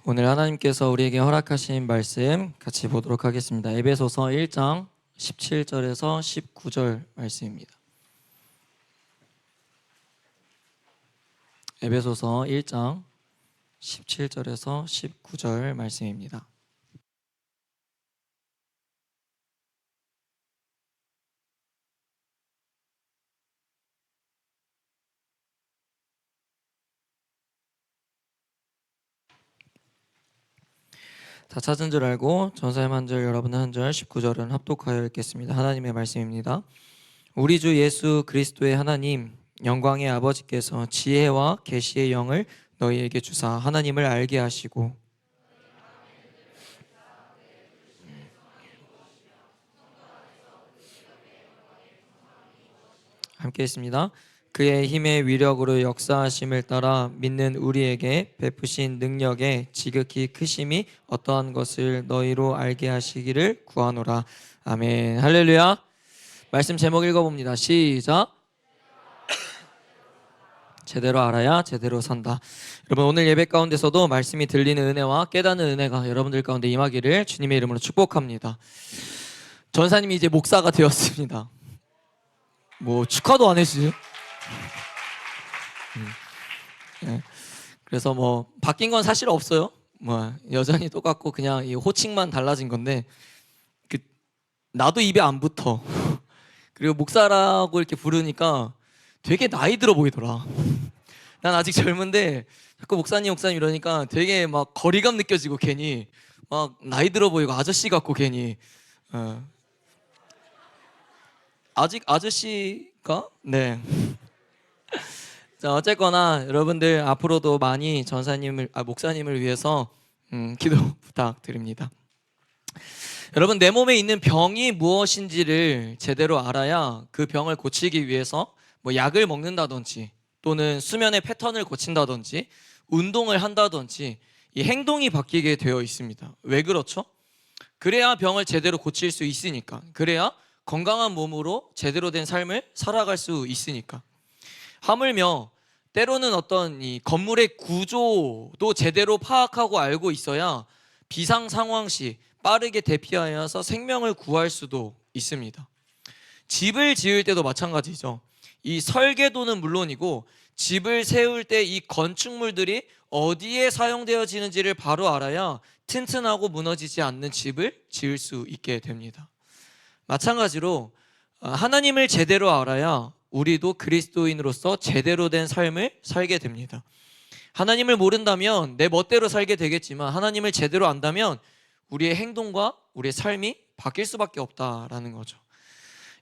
오늘 하나님께서 우리에게 허락하신 말씀 같이 보도록 하겠습니다. 에베소서 1장 17절에서 19절 말씀입니다. 에베소서 1장 17절에서 19절 말씀입니다. 다 찾은 줄 알고 전사의 한 절, 여러분의 한 절, 19절은 합독하여 읽겠습니다. 하나님의 말씀입니다. 우리 주 예수 그리스도의 하나님, 영광의 아버지께서 지혜와 계시의 영을 너희에게 주사 하나님을 알게 하시고 함께 했습니다. 그의 힘의 위력으로 역사하심을 따라 믿는 우리에게 베푸신 능력의 지극히 크심이 어떠한 것을 너희로 알게 하시기를 구하노라. 아멘. 할렐루야. 말씀 제목 읽어봅니다. 시작. 제대로 알아야 제대로 산다. 여러분, 오늘 예배 가운데서도 말씀이 들리는 은혜와 깨닫는 은혜가 여러분들 가운데 임하기를 주님의 이름으로 축복합니다. 전사님이 이제 목사가 되었습니다. 뭐 축하도 안 해주세요. 네. 그래서 뭐 바뀐 건 사실 없어요. 뭐 여전히 똑같고 그냥 이 호칭만 달라진 건데 나도 입에 안 붙어. 그리고 목사라고 이렇게 부르니까 되게 나이 들어 보이더라. 난 아직 젊은데 자꾸 목사님 이러니까 되게 막 거리감 느껴지고 괜히 막 나이 들어 보이고 아저씨 같고 괜히 아직 아저씨가? 네. 자, 어쨌거나 여러분들 앞으로도 많이 목사님을 위해서 기도 부탁드립니다. 여러분, 내 몸에 있는 병이 무엇인지를 제대로 알아야 그 병을 고치기 위해서 뭐 약을 먹는다든지 또는 수면의 패턴을 고친다든지 운동을 한다든지 이 행동이 바뀌게 되어 있습니다. 왜 그렇죠? 그래야 병을 제대로 고칠 수 있으니까. 그래야 건강한 몸으로 제대로 된 삶을 살아갈 수 있으니까. 하물며 때로는 어떤 이 건물의 구조도 제대로 파악하고 알고 있어야 비상 상황 시 빠르게 대피하여서 생명을 구할 수도 있습니다. 집을 지을 때도 마찬가지죠. 이 설계도는 물론이고 집을 세울 때 이 건축물들이 어디에 사용되어지는지를 바로 알아야 튼튼하고 무너지지 않는 집을 지을 수 있게 됩니다. 마찬가지로 하나님을 제대로 알아야 우리도 그리스도인으로서 제대로 된 삶을 살게 됩니다. 하나님을 모른다면 내 멋대로 살게 되겠지만 하나님을 제대로 안다면 우리의 행동과 우리의 삶이 바뀔 수밖에 없다라는 거죠.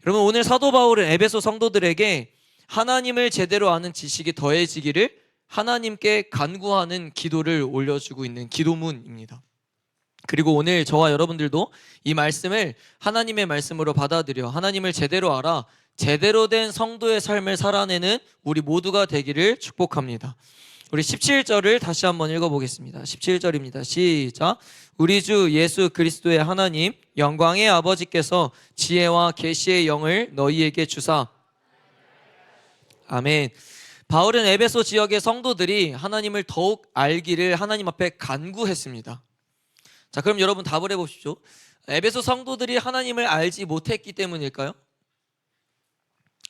여러분, 오늘 사도 바울은 에베소 성도들에게 하나님을 제대로 아는 지식이 더해지기를 하나님께 간구하는 기도를 올려주고 있는 기도문입니다. 그리고 오늘 저와 여러분들도 이 말씀을 하나님의 말씀으로 받아들여 하나님을 제대로 알아 제대로 된 성도의 삶을 살아내는 우리 모두가 되기를 축복합니다. 우리 17절을 다시 한번 읽어보겠습니다. 17절입니다. 시작. 우리 주 예수 그리스도의 하나님 영광의 아버지께서 지혜와 계시의 영을 너희에게 주사. 아멘. 바울은 에베소 지역의 성도들이 하나님을 더욱 알기를 하나님 앞에 간구했습니다. 자, 그럼 여러분 답을 해보십시오. 에베소 성도들이 하나님을 알지 못했기 때문일까요?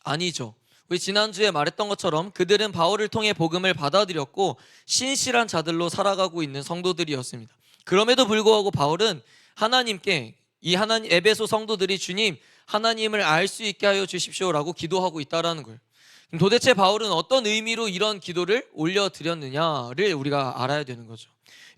아니죠. 우리 지난주에 말했던 것처럼 그들은 바울을 통해 복음을 받아들였고 신실한 자들로 살아가고 있는 성도들이었습니다. 그럼에도 불구하고 바울은 하나님께 에베소 성도들이 주님 하나님을 알 수 있게 하여 주십시오라고 기도하고 있다라는 거예요. 그럼 도대체 바울은 어떤 의미로 이런 기도를 올려드렸느냐를 우리가 알아야 되는 거죠.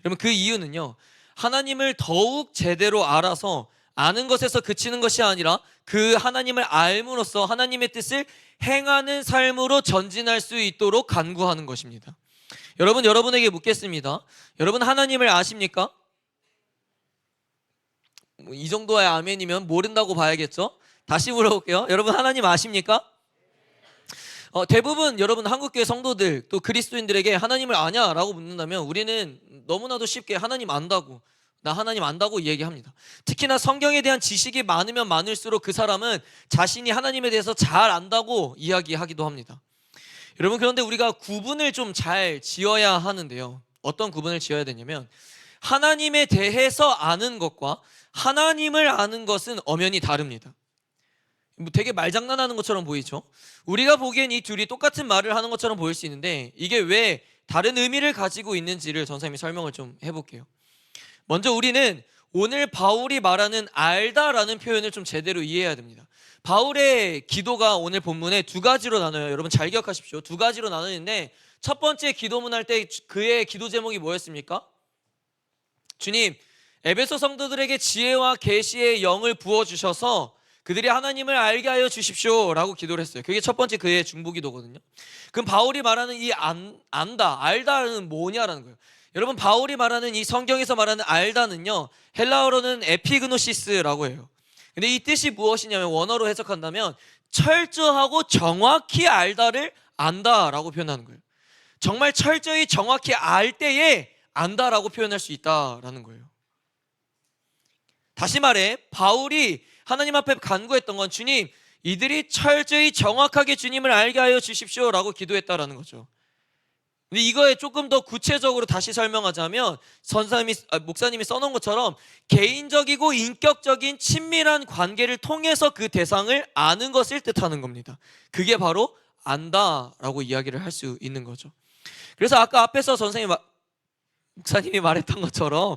여러분, 그 이유는요, 하나님을 더욱 제대로 알아서 아는 것에서 그치는 것이 아니라 그 하나님을 알므로써 하나님의 뜻을 행하는 삶으로 전진할 수 있도록 간구하는 것입니다. 여러분에게 묻겠습니다. 여러분 하나님을 아십니까? 이 정도의 아멘이면 모른다고 봐야겠죠? 다시 물어볼게요. 여러분 하나님 아십니까? 대부분 여러분 한국교회 성도들 또 그리스도인들에게 하나님을 아냐? 라고 묻는다면 우리는 너무나도 쉽게 하나님 안다고, 나 하나님 안다고 얘기합니다. 특히나 성경에 대한 지식이 많으면 많을수록 그 사람은 자신이 하나님에 대해서 잘 안다고 이야기하기도 합니다. 여러분, 그런데 우리가 구분을 좀 잘 지어야 하는데요. 어떤 구분을 지어야 되냐면 하나님에 대해서 아는 것과 하나님을 아는 것은 엄연히 다릅니다. 뭐 되게 말장난하는 것처럼 보이죠? 우리가 보기엔 이 둘이 똑같은 말을 하는 것처럼 보일 수 있는데 이게 왜 다른 의미를 가지고 있는지를 전사님이 설명을 좀 해볼게요. 먼저 우리는 오늘 바울이 말하는 알다라는 표현을 좀 제대로 이해해야 됩니다. 바울의 기도가 오늘 본문에 두 가지로 나눠요. 여러분 잘 기억하십시오. 두 가지로 나누는데 첫 번째 기도문 할 때 그의 기도 제목이 뭐였습니까? 주님, 에베소 성도들에게 지혜와 계시의 영을 부어주셔서 그들이 하나님을 알게 하여 주십시오 라고 기도를 했어요. 그게 첫 번째 그의 중보기도거든요. 그럼 바울이 말하는 이 안다, 알다는 뭐냐라는 거예요. 여러분, 바울이 말하는 이 성경에서 말하는 알다는요, 헬라어로는 에피그노시스라고 해요. 근데 이 뜻이 무엇이냐면, 원어로 해석한다면 철저하고 정확히 알다를 안다라고 표현하는 거예요. 정말 철저히 정확히 알 때에 안다라고 표현할 수 있다라는 거예요. 다시 말해, 바울이 하나님 앞에 간구했던 건, 주님, 이들이 철저히 정확하게 주님을 알게 하여 주십시오 라고 기도했다라는 거죠. 근데 이거에 조금 더 구체적으로 다시 설명하자면, 목사님이 써놓은 것처럼 개인적이고 인격적인 친밀한 관계를 통해서 그 대상을 아는 것을 뜻하는 겁니다. 그게 바로 안다라고 이야기를 할 수 있는 거죠. 그래서 아까 앞에서 목사님이 말했던 것처럼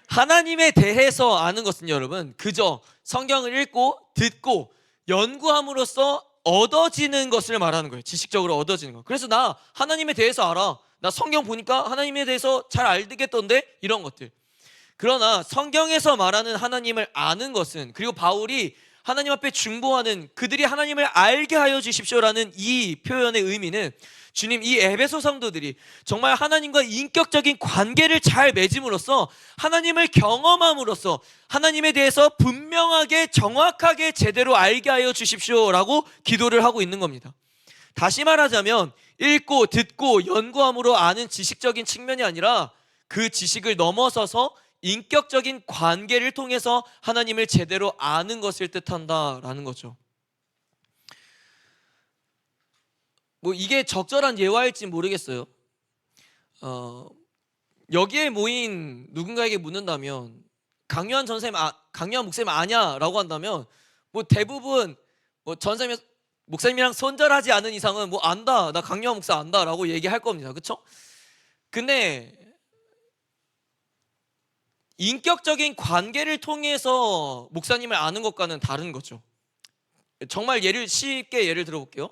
하나님에 대해서 아는 것은 여러분 그저 성경을 읽고 듣고 연구함으로써 얻어지는 것을 말하는 거예요. 지식적으로 얻어지는 거. 그래서 나 하나님에 대해서 알아. 나 성경 보니까 하나님에 대해서 잘 알겠던데, 이런 것들. 그러나 성경에서 말하는 하나님을 아는 것은, 그리고 바울이 하나님 앞에 중보하는 그들이 하나님을 알게 하여 주십시오라는 이 표현의 의미는, 주님, 이 에베소 성도들이 정말 하나님과 인격적인 관계를 잘 맺음으로써 하나님을 경험함으로써 하나님에 대해서 분명하게 정확하게 제대로 알게 하여 주십시오라고 기도를 하고 있는 겁니다. 다시 말하자면 읽고 듣고 연구함으로 아는 지식적인 측면이 아니라 그 지식을 넘어서서 인격적인 관계를 통해서 하나님을 제대로 아는 것을 뜻한다라는 거죠. 뭐 이게 적절한 예화일지 모르겠어요. 여기에 모인 누군가에게 묻는다면, 강요한 목사님 아냐라고 한다면, 뭐 대부분 뭐 전사님 목사님이랑 손절하지 않은 이상은 뭐 안다, 나 강요한 목사 안다라고 얘기할 겁니다. 그렇죠? 근데 인격적인 관계를 통해서 목사님을 아는 것과는 다른 거죠. 정말 쉽게 예를 들어볼게요.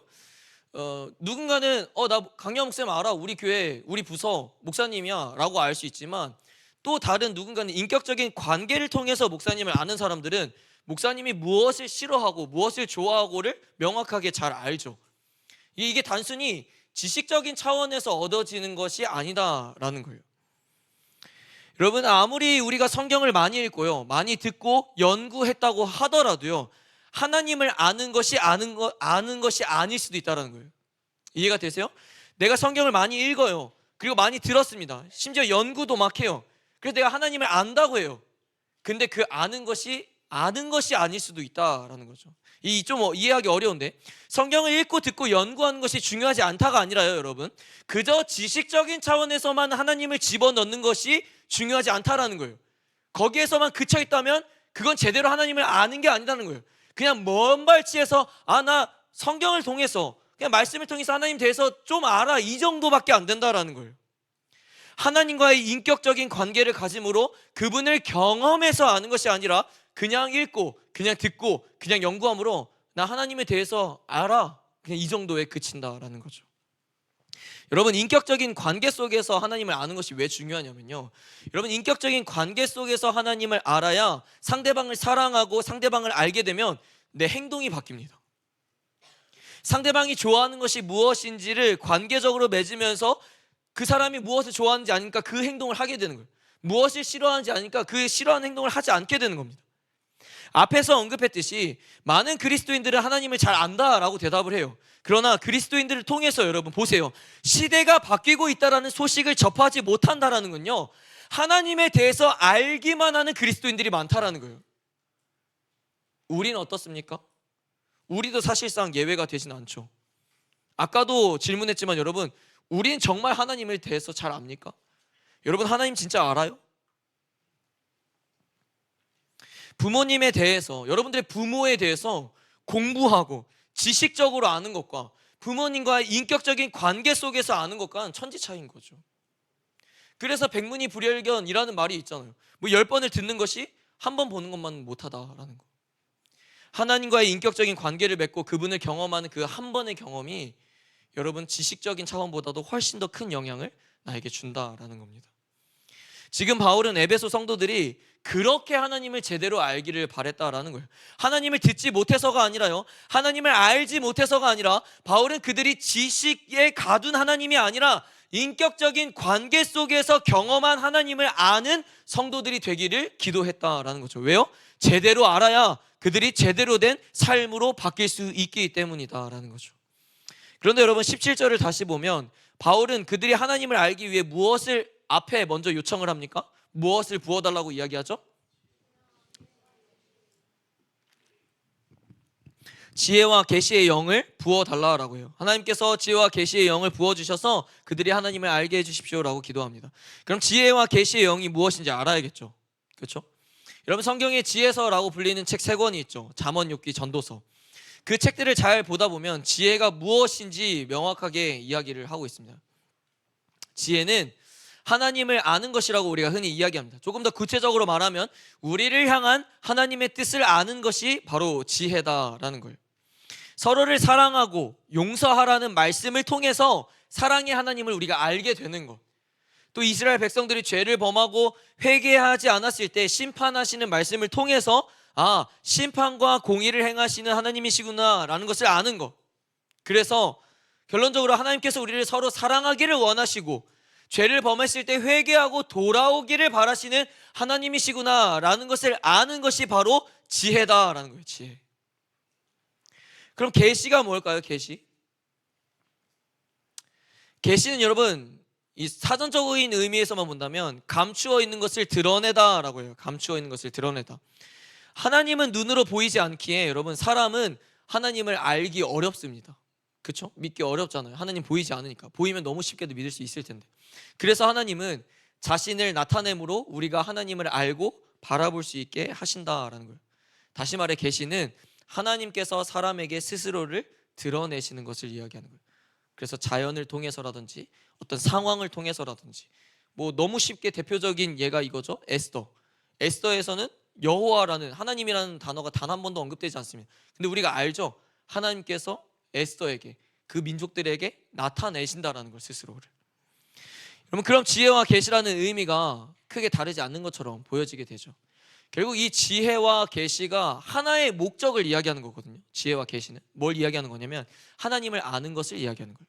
누군가는 나 강영 목사님 알아, 우리 교회 우리 부서 목사님이야 라고 알 수 있지만, 또 다른 누군가는 인격적인 관계를 통해서 목사님을 아는 사람들은 목사님이 무엇을 싫어하고 무엇을 좋아하고를 명확하게 잘 알죠. 이게 단순히 지식적인 차원에서 얻어지는 것이 아니다라는 거예요. 여러분, 아무리 우리가 성경을 많이 읽고요, 많이 듣고 연구했다고 하더라도요, 하나님을 아는 것이 아닐 수도 있다는 거예요. 이해가 되세요? 내가 성경을 많이 읽어요. 그리고 많이 들었습니다. 심지어 연구도 막 해요. 그래서 내가 하나님을 안다고 해요. 근데 그 아는 것이 아닐 수도 있다라는 거죠. 좀 이해하기 어려운데, 성경을 읽고 듣고 연구하는 것이 중요하지 않다가 아니라요, 여러분, 그저 지식적인 차원에서만 하나님을 집어넣는 것이 중요하지 않다라는 거예요. 거기에서만 그쳐 있다면 그건 제대로 하나님을 아는 게 아니라는 거예요. 그냥 먼 발치에서 나 성경을 통해서, 그냥 말씀을 통해서 하나님 대해서 좀 알아, 이 정도밖에 안 된다라는 거예요. 하나님과의 인격적인 관계를 가짐으로 그분을 경험해서 아는 것이 아니라 그냥 읽고 그냥 듣고 그냥 연구함으로 나 하나님에 대해서 알아, 그냥 이 정도에 그친다라는 거죠. 여러분, 인격적인 관계 속에서 하나님을 아는 것이 왜 중요하냐면요, 여러분, 인격적인 관계 속에서 하나님을 알아야 상대방을 사랑하고 상대방을 알게 되면 내 행동이 바뀝니다. 상대방이 좋아하는 것이 무엇인지를 관계적으로 맺으면서 그 사람이 무엇을 좋아하는지 아니까 그 행동을 하게 되는 거예요. 무엇을 싫어하는지 아니까 그 싫어하는 행동을 하지 않게 되는 겁니다. 앞에서 언급했듯이 많은 그리스도인들은 하나님을 잘 안다라고 대답을 해요. 그러나 그리스도인들을 통해서 여러분 보세요, 시대가 바뀌고 있다는 소식을 접하지 못한다는 건요, 하나님에 대해서 알기만 하는 그리스도인들이 많다라는 거예요. 우리는 어떻습니까? 우리도 사실상 예외가 되진 않죠. 아까도 질문했지만 여러분, 우리는 정말 하나님에 대해서 잘 압니까? 여러분, 하나님 진짜 알아요? 부모님에 대해서, 여러분들의 부모에 대해서 공부하고 지식적으로 아는 것과 부모님과의 인격적인 관계 속에서 아는 것과는 천지 차이인 거죠. 그래서 백문이 불여일견이라는 말이 있잖아요. 뭐 10번을 듣는 것이 한 번 보는 것만 못하다라는 거. 하나님과의 인격적인 관계를 맺고 그분을 경험하는 그 한 번의 경험이 여러분 지식적인 차원보다도 훨씬 더 큰 영향을 나에게 준다라는 겁니다. 지금 바울은 에베소 성도들이 그렇게 하나님을 제대로 알기를 바랬다라는 거예요. 하나님을 듣지 못해서가 아니라요, 하나님을 알지 못해서가 아니라 바울은 그들이 지식에 가둔 하나님이 아니라 인격적인 관계 속에서 경험한 하나님을 아는 성도들이 되기를 기도했다라는 거죠. 왜요? 제대로 알아야 그들이 제대로 된 삶으로 바뀔 수 있기 때문이다라는 거죠. 그런데 여러분 17절을 다시 보면 바울은 그들이 하나님을 알기 위해 무엇을 앞에 먼저 요청을 합니까? 무엇을 부어달라고 이야기하죠? 지혜와 계시의 영을 부어달라고 해요. 하나님께서 지혜와 계시의 영을 부어주셔서 그들이 하나님을 알게 해주십시오라고 기도합니다. 그럼 지혜와 계시의 영이 무엇인지 알아야겠죠. 그렇죠? 여러분 성경에 지혜서라고 불리는 책 3권이 있죠. 잠언, 욥기, 전도서. 그 책들을 잘 보다 보면 지혜가 무엇인지 명확하게 이야기를 하고 있습니다. 지혜는 하나님을 아는 것이라고 우리가 흔히 이야기합니다. 조금 더 구체적으로 말하면 우리를 향한 하나님의 뜻을 아는 것이 바로 지혜다라는 거예요. 서로를 사랑하고 용서하라는 말씀을 통해서 사랑의 하나님을 우리가 알게 되는 것. 또 이스라엘 백성들이 죄를 범하고 회개하지 않았을 때 심판하시는 말씀을 통해서 심판과 공의를 행하시는 하나님이시구나 라는 것을 아는 것. 그래서 결론적으로 하나님께서 우리를 서로 사랑하기를 원하시고 죄를 범했을 때 회개하고 돌아오기를 바라시는 하나님이시구나 라는 것을 아는 것이 바로 지혜다라는 거예요. 지혜. 그럼 계시가 뭘까요? 계시는 여러분 이 사전적인 의미에서만 본다면 감추어 있는 것을 드러내다라고 해요. 감추어 있는 것을 드러내다. 하나님은 눈으로 보이지 않기에 여러분 사람은 하나님을 알기 어렵습니다. 그렇죠? 믿기 어렵잖아요. 하나님 보이지 않으니까. 보이면 너무 쉽게도 믿을 수 있을 텐데. 그래서 하나님은 자신을 나타냄으로 우리가 하나님을 알고 바라볼 수 있게 하신다라는 거예요. 다시 말해 계시는 하나님께서 사람에게 스스로를 드러내시는 것을 이야기하는 거예요. 그래서 자연을 통해서라든지 어떤 상황을 통해서라든지 뭐 너무 쉽게 대표적인 예가 이거죠. 에스더에서는 여호와라는 하나님이라는 단어가 단 한 번도 언급되지 않습니다. 근데 우리가 알죠. 하나님께서 에스더에게 그 민족들에게 나타내신다라는 걸 스스로를. 여러분 그럼 지혜와 계시라는 의미가 크게 다르지 않는 것처럼 보여지게 되죠. 결국 이 지혜와 계시가 하나의 목적을 이야기하는 거거든요. 지혜와 계시는 뭘 이야기하는 거냐면 하나님을 아는 것을 이야기하는 거예요.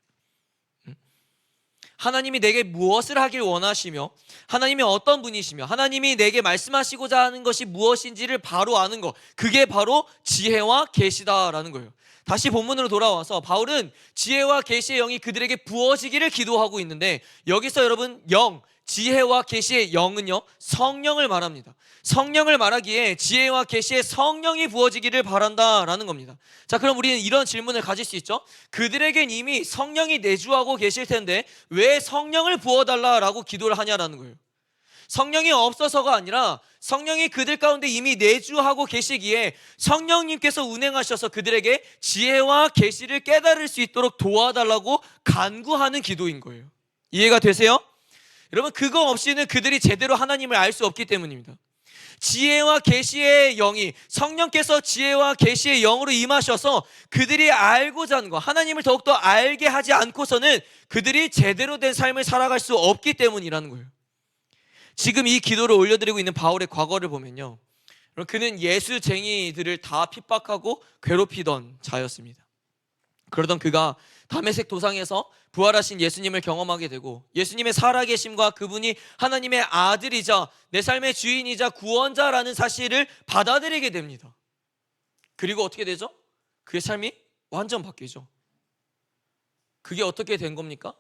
하나님이 내게 무엇을 하길 원하시며 하나님이 어떤 분이시며 하나님이 내게 말씀하시고자 하는 것이 무엇인지를 바로 아는 것, 그게 바로 지혜와 계시다라는 거예요. 다시 본문으로 돌아와서 바울은 지혜와 계시의 영이 그들에게 부어지기를 기도하고 있는데 여기서 여러분 지혜와 계시의 영은요 성령을 말합니다. 성령을 말하기에 지혜와 계시의 성령이 부어지기를 바란다라는 겁니다. 자, 그럼 우리는 이런 질문을 가질 수 있죠. 그들에겐 이미 성령이 내주하고 계실 텐데 왜 성령을 부어달라라고 기도를 하냐라는 거예요. 성령이 없어서가 아니라 성령이 그들 가운데 이미 내주하고 계시기에 성령님께서 운행하셔서 그들에게 지혜와 계시를 깨달을 수 있도록 도와달라고 간구하는 기도인 거예요. 이해가 되세요? 여러분 그거 없이는 그들이 제대로 하나님을 알 수 없기 때문입니다. 지혜와 계시의 영이 성령께서 지혜와 계시의 영으로 임하셔서 그들이 알고자 하는 것, 하나님을 더욱더 알게 하지 않고서는 그들이 제대로 된 삶을 살아갈 수 없기 때문이라는 거예요. 지금 이 기도를 올려드리고 있는 바울의 과거를 보면요, 그는 예수쟁이들을 다 핍박하고 괴롭히던 자였습니다. 그러던 그가 다메섹 도상에서 부활하신 예수님을 경험하게 되고 예수님의 살아계심과 그분이 하나님의 아들이자 내 삶의 주인이자 구원자라는 사실을 받아들이게 됩니다. 그리고 어떻게 되죠? 그의 삶이 완전 바뀌죠. 그게 어떻게 된 겁니까?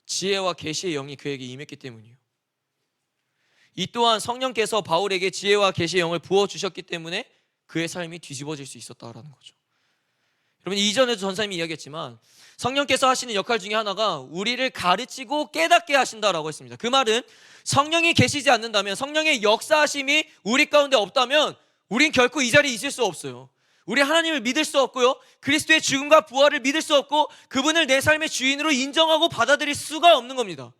지혜와 계시의 영이 그에게 임했기 때문이에요. 이 또한 성령께서 바울에게 지혜와 계시의 영을 부어주셨기 때문에 그의 삶이 뒤집어질 수 있었다라는 거죠. 여러분 이전에도 전사님이 이야기했지만 성령께서 하시는 역할 중에 하나가 우리를 가르치고 깨닫게 하신다라고 했습니다. 그 말은 성령이 계시지 않는다면, 성령의 역사하심이 우리 가운데 없다면 우린 결코 이 자리에 있을 수 없어요. 우리 하나님을 믿을 수 없고요, 그리스도의 죽음과 부활을 믿을 수 없고 그분을 내 삶의 주인으로 인정하고 받아들일 수가 없는 겁니다.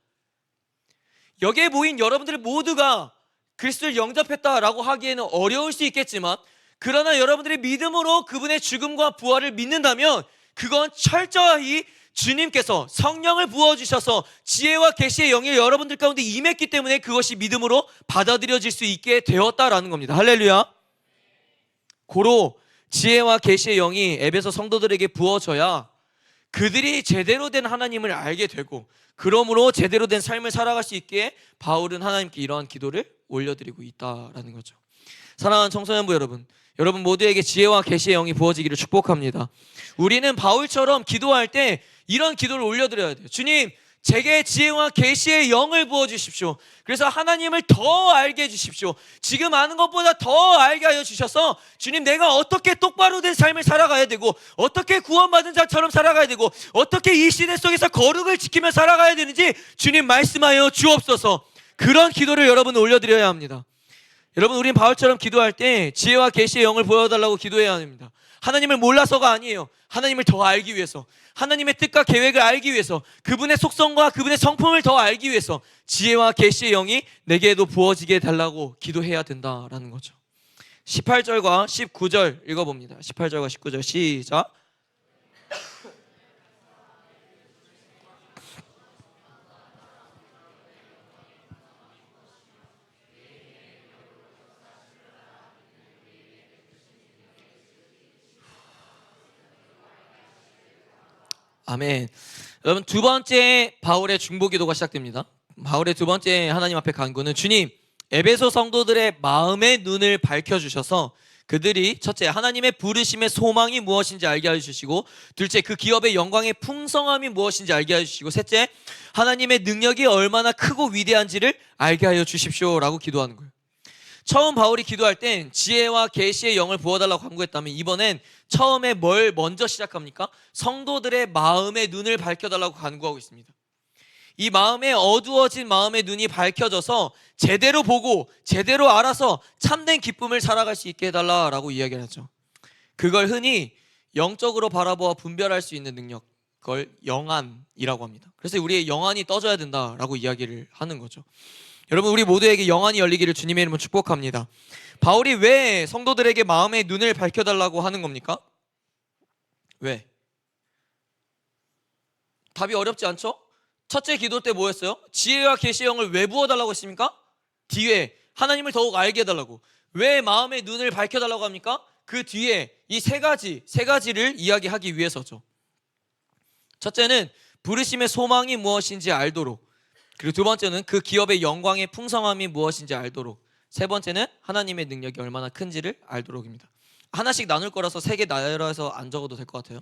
여기에 모인 여러분들 모두가 그리스도를 영접했다라고 하기에는 어려울 수 있겠지만, 그러나 여러분들이 믿음으로 그분의 죽음과 부활을 믿는다면 그건 철저히 주님께서 성령을 부어주셔서 지혜와 계시의 영이 여러분들 가운데 임했기 때문에 그것이 믿음으로 받아들여질 수 있게 되었다라는 겁니다. 할렐루야. 고로 지혜와 계시의 영이 에베소 성도들에게 부어져야 그들이 제대로 된 하나님을 알게 되고, 그러므로 제대로 된 삶을 살아갈 수 있기에 바울은 하나님께 이러한 기도를 올려드리고 있다라는 거죠. 사랑하는 청소년부 여러분, 여러분 모두에게 지혜와 계시의 영이 부어지기를 축복합니다. 우리는 바울처럼 기도할 때 이런 기도를 올려드려야 돼요. 주님, 제게 지혜와 계시의 영을 부어주십시오. 그래서 하나님을 더 알게 해주십시오. 지금 아는 것보다 더 알게 하여 주셔서 주님, 내가 어떻게 똑바로 된 삶을 살아가야 되고, 어떻게 구원받은 자처럼 살아가야 되고, 어떻게 이 시대 속에서 거룩을 지키며 살아가야 되는지 주님 말씀하여 주옵소서. 그런 기도를 여러분은 올려드려야 합니다. 여러분, 우린 바울처럼 기도할 때 지혜와 계시의 영을 보여달라고 기도해야 합니다. 하나님을 몰라서가 아니에요. 하나님을 더 알기 위해서, 하나님의 뜻과 계획을 알기 위해서, 그분의 속성과 그분의 성품을 더 알기 위해서 지혜와 계시의 영이 내게도 부어지게 달라고 기도해야 된다라는 거죠. 18절과 19절 읽어봅니다. 18절과 19절 시작. 아멘. 여러분, 두 번째 바울의 중보 기도가 시작됩니다. 바울의 두 번째 하나님 앞에 간구는, 주님, 에베소 성도들의 마음의 눈을 밝혀주셔서 그들이 첫째, 하나님의 부르심의 소망이 무엇인지 알게 해주시고, 둘째, 그 기업의 영광의 풍성함이 무엇인지 알게 해주시고, 셋째, 하나님의 능력이 얼마나 크고 위대한지를 알게 하여 주십시오 라고 기도하는 거예요. 처음 바울이 기도할 땐 지혜와 계시의 영을 부어달라고 간구했다면, 이번엔 처음에 뭘 먼저 시작합니까? 성도들의 마음의 눈을 밝혀달라고 간구하고 있습니다. 이 마음에 어두워진 마음의 눈이 밝혀져서 제대로 보고 제대로 알아서 참된 기쁨을 살아갈 수 있게 해달라고 이야기를 하죠. 그걸 흔히 영적으로 바라보아 분별할 수 있는 능력, 그걸 영안이라고 합니다. 그래서 우리의 영안이 떠져야 된다라고 이야기를 하는 거죠. 여러분, 우리 모두에게 영안이 열리기를 주님의 이름으로 축복합니다. 바울이 왜 성도들에게 마음의 눈을 밝혀달라고 하는 겁니까? 왜? 답이 어렵지 않죠? 첫째 기도 때 뭐였어요? 지혜와 계시의 영을 왜 부어달라고 했습니까? 뒤에 하나님을 더욱 알게 해달라고. 왜 마음의 눈을 밝혀달라고 합니까? 그 뒤에 이 세 가지를 이야기하기 위해서죠. 첫째는 부르심의 소망이 무엇인지 알도록, 그리고 두 번째는 그 기업의 영광의 풍성함이 무엇인지 알도록, 세 번째는 하나님의 능력이 얼마나 큰지를 알도록입니다. 하나씩 나눌 거라서 세 개 나열해서 안 적어도 될 것 같아요.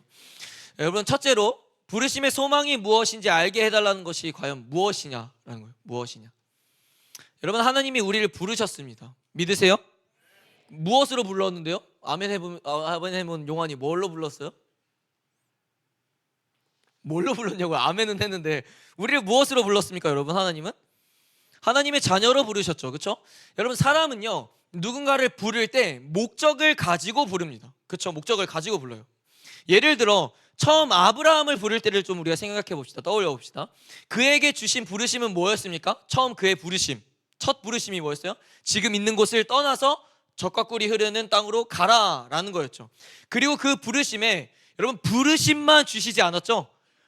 여러분, 첫째로 부르심의 소망이 무엇인지 알게 해달라는 것이 과연 무엇이냐라는 거예요. 무엇이냐. 여러분, 하나님이 우리를 부르셨습니다. 믿으세요? 무엇으로 불렀는데요? 아멘 해본 용환이 뭘로 불렀어요? 뭘로 불렀냐고요? 아멘은 했는데 우리를 무엇으로 불렀습니까? 여러분, 하나님은 하나님의 자녀로 부르셨죠. 그렇죠? 여러분, 사람은요, 누군가를 부를 때 목적을 가지고 부릅니다. 그렇죠? 목적을 가지고 불러요. 예를 들어 처음 아브라함을 부를 때를 좀 우리가 생각해 봅시다. 떠올려 봅시다. 그에게 주신 부르심은 뭐였습니까? 처음 그의 부르심, 첫 부르심이 뭐였어요? 지금 있는 곳을 떠나서 젖과 꿀이 흐르는 땅으로 가라라는 거였죠. 그리고 그 부르심에 여러분, 부르심만 주시지 않았죠?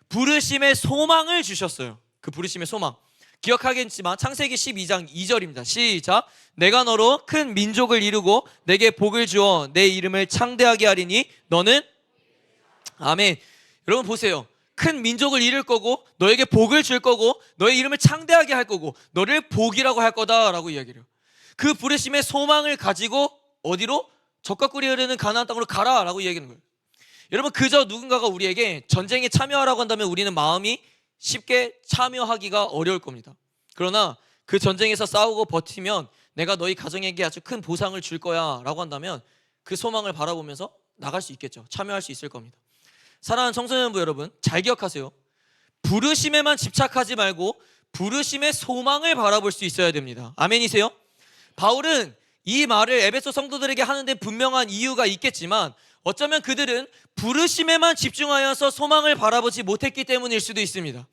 부르심의 소망을 주셨어요. 그 부르심의 소망 기억하겠지만 창세기 12장 2절입니다. 시작. 내가 너로 큰 민족을 이루고 내게 복을 주어 내 이름을 창대하게 하리니 너는, 아멘. 여러분 보세요. 큰 민족을 이룰 거고 너에게 복을 줄 거고 너의 이름을 창대하게 할 거고 너를 복이라고 할 거다라고 이야기를 해요. 그 부르심의 소망을 가지고 어디로? 젖과 꿀이 흐르는 가나안 땅으로 가라라고 이야기하는 거예요. 여러분, 그저 누군가가 우리에게 전쟁에 참여하라고 한다면 우리는 마음이 쉽게 참여하기가 어려울 겁니다. 그러나 그 전쟁에서 싸우고 버티면 내가 너희 가정에게 아주 큰 보상을 줄 거야 라고 한다면 그 소망을 바라보면서 나갈 수 있겠죠. 참여할 수 있을 겁니다. 사랑하는 청소년부 여러분, 잘 기억하세요. 부르심에만 집착하지 말고 부르심의 소망을 바라볼 수 있어야 됩니다. 아멘이세요? 바울은 이 말을 에베소 성도들에게 하는데 분명한 이유가 있겠지만 어쩌면 그들은 부르심에만 집중하여서 소망을 바라보지 못했기 때문일 수도 있습니다.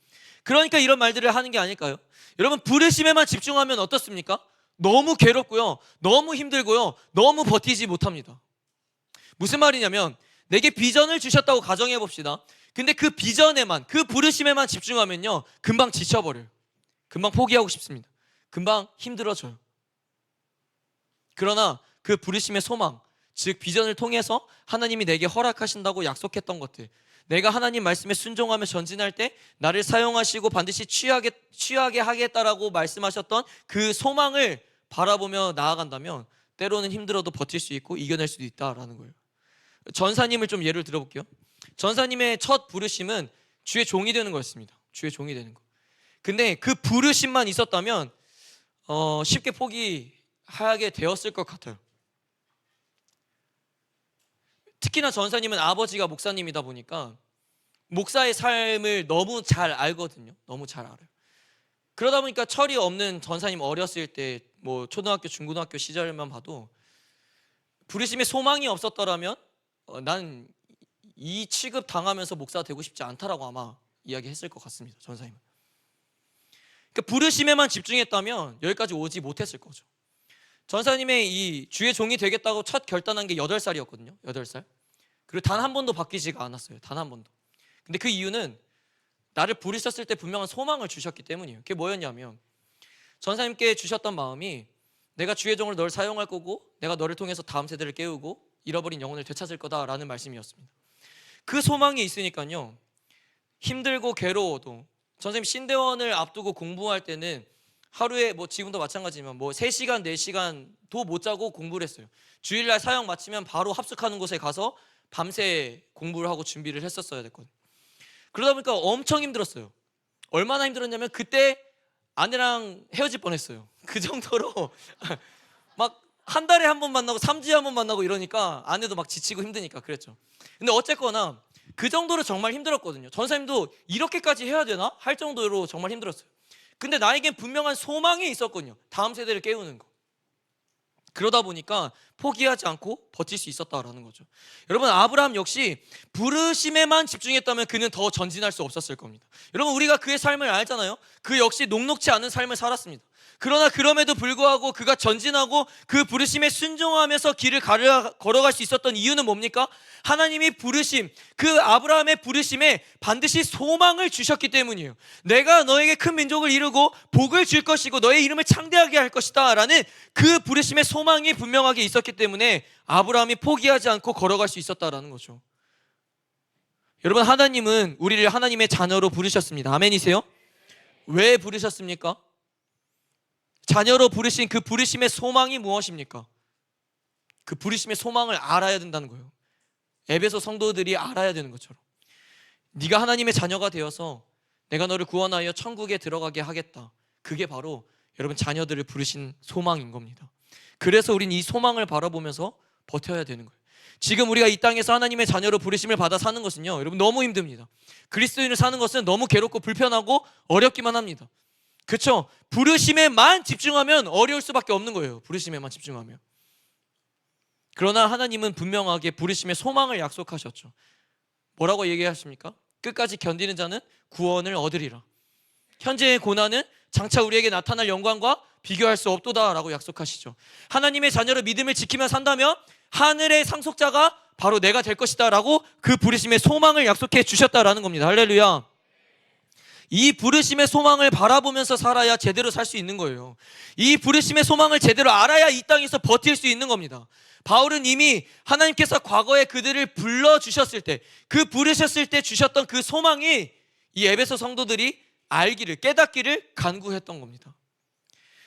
그러니까 이런 말들을 하는 게 아닐까요? 여러분, 부르심에만 집중하면 어떻습니까? 너무 괴롭고요, 너무 힘들고요, 너무 버티지 못합니다. 무슨 말이냐면 내게 비전을 주셨다고 가정해 봅시다. 근데 그 비전에만, 그 부르심에만 집중하면요, 금방 지쳐버려요. 금방 포기하고 싶습니다. 금방 힘들어져요. 그러나 그 부르심의 소망, 즉 비전을 통해서 하나님이 내게 허락하신다고 약속했던 것들, 내가 하나님 말씀에 순종하며 전진할 때 나를 사용하시고 반드시 취하게 하겠다라고 말씀하셨던 그 소망을 바라보며 나아간다면 때로는 힘들어도 버틸 수 있고 이겨낼 수도 있다라는 거예요. 전사님을 좀 예를 들어볼게요. 전사님의 첫 부르심은 주의 종이 되는 거였습니다. 주의 종이 되는 거. 근데 그 부르심만 있었다면 쉽게 포기하게 되었을 것 같아요. 특히나 전사님은 아버지가 목사님이다 보니까 목사의 삶을 너무 잘 알거든요. 너무 잘 알아요. 그러다 보니까 철이 없는 전사님 어렸을 때 뭐 초등학교, 중고등학교 시절만 봐도 부르심의 소망이 없었더라면 난 이 취급 당하면서 목사 되고 싶지 않다라고 아마 이야기했을 것 같습니다. 전사님은. 그러니까 부르심에만 집중했다면 여기까지 오지 못했을 거죠. 전사님의 이 주의 종이 되겠다고 첫 결단한 게 8살이었거든요. 8살. 그리고 단 한 번도 바뀌지가 않았어요. 단 한 번도. 근데 그 이유는 나를 부르셨을 때 분명한 소망을 주셨기 때문이에요. 그게 뭐였냐면 전사님께 주셨던 마음이 내가 주의 종으로 널 사용할 거고 내가 너를 통해서 다음 세대를 깨우고 잃어버린 영혼을 되찾을 거다라는 말씀이었습니다. 그 소망이 있으니까요, 힘들고 괴로워도 전사님 신대원을 앞두고 공부할 때는 하루에 뭐 지금도 마찬가지지만 뭐 3시간 4시간도 못 자고 공부를 했어요. 주일날 사역 마치면 바로 합숙하는 곳에 가서 밤새 공부를 하고 준비를 했었어야 됐거든요. 그러다 보니까 엄청 힘들었어요. 얼마나 힘들었냐면 그때 아내랑 헤어질 뻔했어요. 그 정도로 막 한 달에 한 번 만나고 3주에 한 번 만나고 이러니까 아내도 막 지치고 힘드니까 그랬죠. 근데 어쨌거나 그 정도로 정말 힘들었거든요. 전사님도 이렇게까지 해야 되나? 할 정도로 정말 힘들었어요. 근데 나에겐 분명한 소망이 있었거든요. 다음 세대를 깨우는 거. 그러다 보니까 포기하지 않고 버틸 수 있었다라는 거죠. 여러분, 아브라함 역시 부르심에만 집중했다면 그는 더 전진할 수 없었을 겁니다. 여러분, 우리가 그의 삶을 알잖아요. 그 역시 녹록지 않은 삶을 살았습니다. 그러나 그럼에도 불구하고 그가 전진하고 그 부르심에 순종하면서 길을 걸어갈 수 있었던 이유는 뭡니까? 하나님이 부르심, 그 아브라함의 부르심에 반드시 소망을 주셨기 때문이에요. 내가 너에게 큰 민족을 이루고 복을 줄 것이고 너의 이름을 창대하게 할 것이다 라는 그 부르심의 소망이 분명하게 있었기 때문에 아브라함이 포기하지 않고 걸어갈 수 있었다라는 거죠. 여러분, 하나님은 우리를 하나님의 자녀로 부르셨습니다. 아멘이세요? 왜 부르셨습니까? 자녀로 부르신 그 부르심의 소망이 무엇입니까? 그 부르심의 소망을 알아야 된다는 거예요. 에베소 성도들이 알아야 되는 것처럼 네가 하나님의 자녀가 되어서 내가 너를 구원하여 천국에 들어가게 하겠다. 그게 바로 여러분 자녀들을 부르신 소망인 겁니다. 그래서 우린 이 소망을 바라보면서 버텨야 되는 거예요. 지금 우리가 이 땅에서 하나님의 자녀로 부르심을 받아 사는 것은요, 여러분 너무 힘듭니다. 그리스도인을 사는 것은 너무 괴롭고 불편하고 어렵기만 합니다. 그렇죠? 부르심에만 집중하면 어려울 수밖에 없는 거예요. 부르심에만 집중하면. 그러나 하나님은 분명하게 부르심의 소망을 약속하셨죠. 뭐라고 얘기하십니까? 끝까지 견디는 자는 구원을 얻으리라. 현재의 고난은 장차 우리에게 나타날 영광과 비교할 수 없도다 라고 약속하시죠. 하나님의 자녀로 믿음을 지키며 산다면 하늘의 상속자가 바로 내가 될 것이다 라고 그 부르심의 소망을 약속해 주셨다라는 겁니다. 할렐루야. 이 부르심의 소망을 바라보면서 살아야 제대로 살 수 있는 거예요. 이 부르심의 소망을 제대로 알아야 이 땅에서 버틸 수 있는 겁니다. 바울은 이미 하나님께서 과거에 그들을 불러주셨을 때, 그 부르셨을 때 주셨던 그 소망이 이 에베소 성도들이 알기를, 깨닫기를 간구했던 겁니다.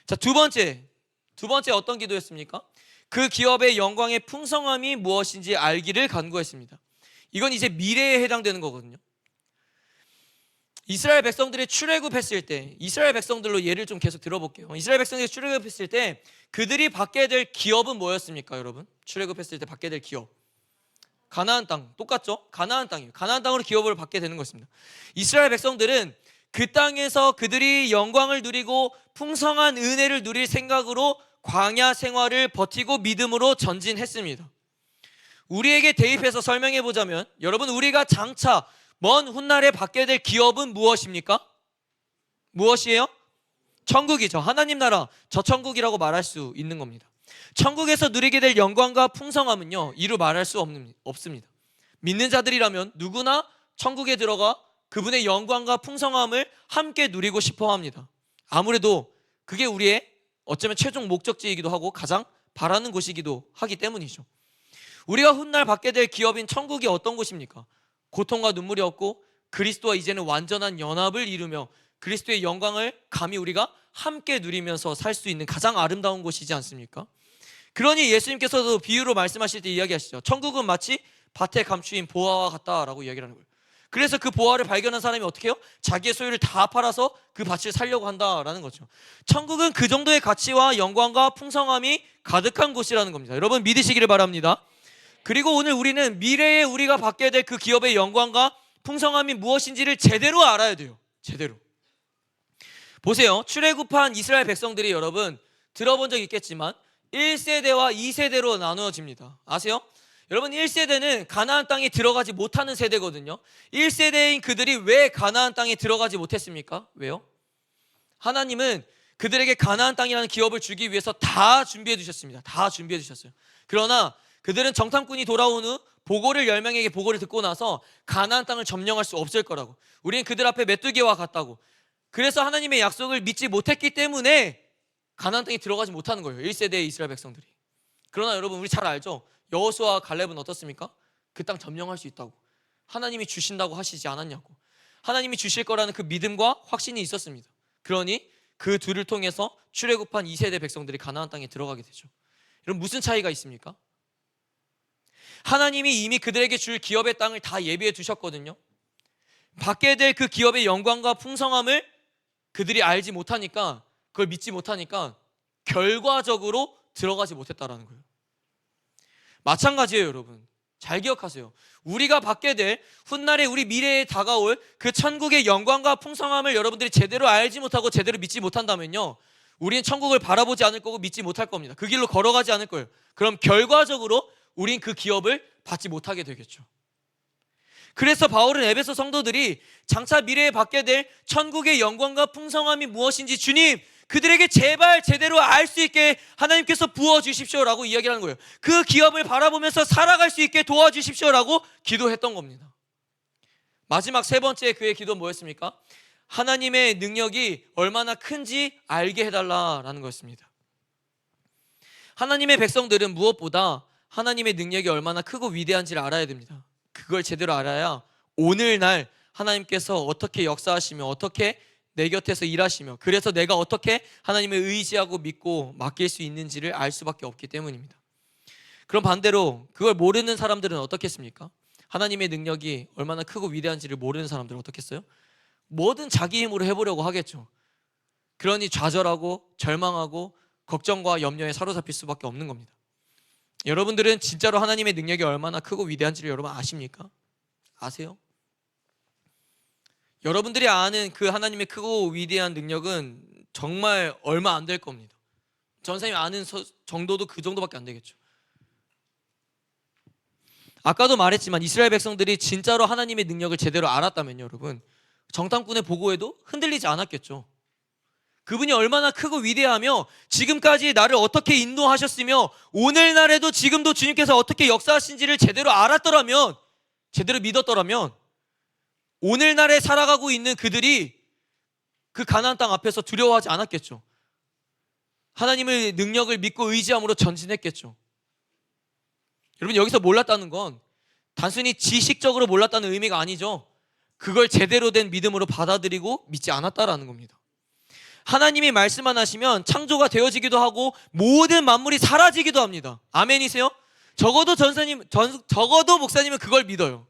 자, 두 번째 어떤 기도였습니까? 그 기업의 영광의 풍성함이 무엇인지 알기를 간구했습니다. 이건 이제 미래에 해당되는 거거든요. 이스라엘 백성들이 출애굽했을 때, 이스라엘 백성들로 예를 좀 계속 들어볼게요. 이스라엘 백성들이 출애굽했을 때 그들이 받게 될 기업은 뭐였습니까, 여러분? 출애굽했을 때 받게 될 기업, 가나안 땅, 똑같죠? 가나안 땅이에요. 가나안 땅으로 기업을 받게 되는 것입니다. 이스라엘 백성들은 그 땅에서 그들이 영광을 누리고 풍성한 은혜를 누릴 생각으로 광야 생활을 버티고 믿음으로 전진했습니다. 우리에게 대입해서 설명해 보자면, 여러분, 우리가 장차 먼 훗날에 받게 될 기업은 무엇입니까? 무엇이에요? 천국이죠. 하나님 나라, 저 천국이라고 말할 수 있는 겁니다. 천국에서 누리게 될 영광과 풍성함은요, 이루 말할 수 없습니다. 믿는 자들이라면 누구나 천국에 들어가 그분의 영광과 풍성함을 함께 누리고 싶어 합니다. 아무래도 그게 우리의 어쩌면 최종 목적지이기도 하고 가장 바라는 곳이기도 하기 때문이죠. 우리가 훗날 받게 될 기업인 천국이 어떤 곳입니까? 고통과 눈물이 없고 그리스도와 이제는 완전한 연합을 이루며 그리스도의 영광을 감히 우리가 함께 누리면서 살 수 있는 가장 아름다운 곳이지 않습니까? 그러니 예수님께서도 비유로 말씀하실 때 이야기하시죠. 천국은 마치 밭에 감추인 보화와 같다라고 이야기를 하는 거예요. 그래서 그 보화를 발견한 사람이 어떻게 해요? 자기의 소유를 다 팔아서 그 밭을 살려고 한다라는 거죠. 천국은 그 정도의 가치와 영광과 풍성함이 가득한 곳이라는 겁니다. 여러분 믿으시기를 바랍니다. 그리고 오늘 우리는 미래에 우리가 받게 될 그 기업의 영광과 풍성함이 무엇인지를 제대로 알아야 돼요. 제대로. 보세요. 출애굽한 이스라엘 백성들이 여러분 들어본 적 있겠지만 1세대와 2세대로 나누어집니다. 아세요? 여러분 1세대는 가나안 땅에 들어가지 못하는 세대거든요. 1세대인 그들이 왜 가나안 땅에 들어가지 못했습니까? 왜요? 하나님은 그들에게 가나안 땅이라는 기업을 주기 위해서 다 준비해 두셨습니다. 다 준비해 두셨어요. 그러나 그들은 정탐꾼이 돌아온 후 보고를 10명에게 보고를 듣고 나서 가나안 땅을 점령할 수 없을 거라고, 우리는 그들 앞에 메뚜기와 같다고, 그래서 하나님의 약속을 믿지 못했기 때문에 가나안 땅에 들어가지 못하는 거예요. 1세대의 이스라엘 백성들이. 그러나 여러분 우리 잘 알죠? 여호수아와 갈렙은 어떻습니까? 그 땅 점령할 수 있다고, 하나님이 주신다고 하시지 않았냐고, 하나님이 주실 거라는 그 믿음과 확신이 있었습니다. 그러니 그 둘을 통해서 출애굽한 2세대 백성들이 가나안 땅에 들어가게 되죠. 여러분 무슨 차이가 있습니까? 하나님이 이미 그들에게 줄 기업의 땅을 다 예비해 두셨거든요. 받게 될 그 기업의 영광과 풍성함을 그들이 알지 못하니까, 그걸 믿지 못하니까 결과적으로 들어가지 못했다라는 거예요. 마찬가지예요. 여러분 잘 기억하세요. 우리가 받게 될 훗날에 우리 미래에 다가올 그 천국의 영광과 풍성함을 여러분들이 제대로 알지 못하고 제대로 믿지 못한다면요, 우리는 천국을 바라보지 않을 거고 믿지 못할 겁니다. 그 길로 걸어가지 않을 거예요. 그럼 결과적으로 우린 그 기업을 받지 못하게 되겠죠. 그래서 바울은 에베소 성도들이 장차 미래에 받게 될 천국의 영광과 풍성함이 무엇인지 주님, 그들에게 제발 제대로 알 수 있게 하나님께서 부어주십시오라고 이야기하는 거예요. 그 기업을 바라보면서 살아갈 수 있게 도와주십시오라고 기도했던 겁니다. 마지막 세 번째 그의 기도 뭐였습니까? 하나님의 능력이 얼마나 큰지 알게 해달라라는 거였습니다. 하나님의 백성들은 무엇보다 하나님의 능력이 얼마나 크고 위대한지를 알아야 됩니다. 그걸 제대로 알아야 오늘날 하나님께서 어떻게 역사하시며 어떻게 내 곁에서 일하시며, 그래서 내가 어떻게 하나님을 의지하고 믿고 맡길 수 있는지를 알 수밖에 없기 때문입니다. 그럼 반대로 그걸 모르는 사람들은 어떻겠습니까? 하나님의 능력이 얼마나 크고 위대한지를 모르는 사람들은 어떻겠어요? 뭐든 자기 힘으로 해보려고 하겠죠. 그러니 좌절하고 절망하고 걱정과 염려에 사로잡힐 수밖에 없는 겁니다. 여러분들은 진짜로 하나님의 능력이 얼마나 크고 위대한지를 여러분 아십니까? 아세요? 여러분들이 아는 그 하나님의 크고 위대한 능력은 정말 얼마 안 될 겁니다. 전사님이 아는 정도도 그 정도밖에 안 되겠죠. 아까도 말했지만 이스라엘 백성들이 진짜로 하나님의 능력을 제대로 알았다면요, 여러분, 정탐꾼의 보고에도 흔들리지 않았겠죠. 그분이 얼마나 크고 위대하며 지금까지 나를 어떻게 인도하셨으며 오늘날에도 지금도 주님께서 어떻게 역사하신지를 제대로 알았더라면, 제대로 믿었더라면 오늘날에 살아가고 있는 그들이 그 가나안 땅 앞에서 두려워하지 않았겠죠. 하나님의 능력을 믿고 의지함으로 전진했겠죠. 여러분 여기서 몰랐다는 건 단순히 지식적으로 몰랐다는 의미가 아니죠. 그걸 제대로 된 믿음으로 받아들이고 믿지 않았다라는 겁니다. 하나님이 말씀만 하시면 창조가 되어지기도 하고 모든 만물이 사라지기도 합니다. 아멘이세요? 적어도 적어도 목사님은 그걸 믿어요.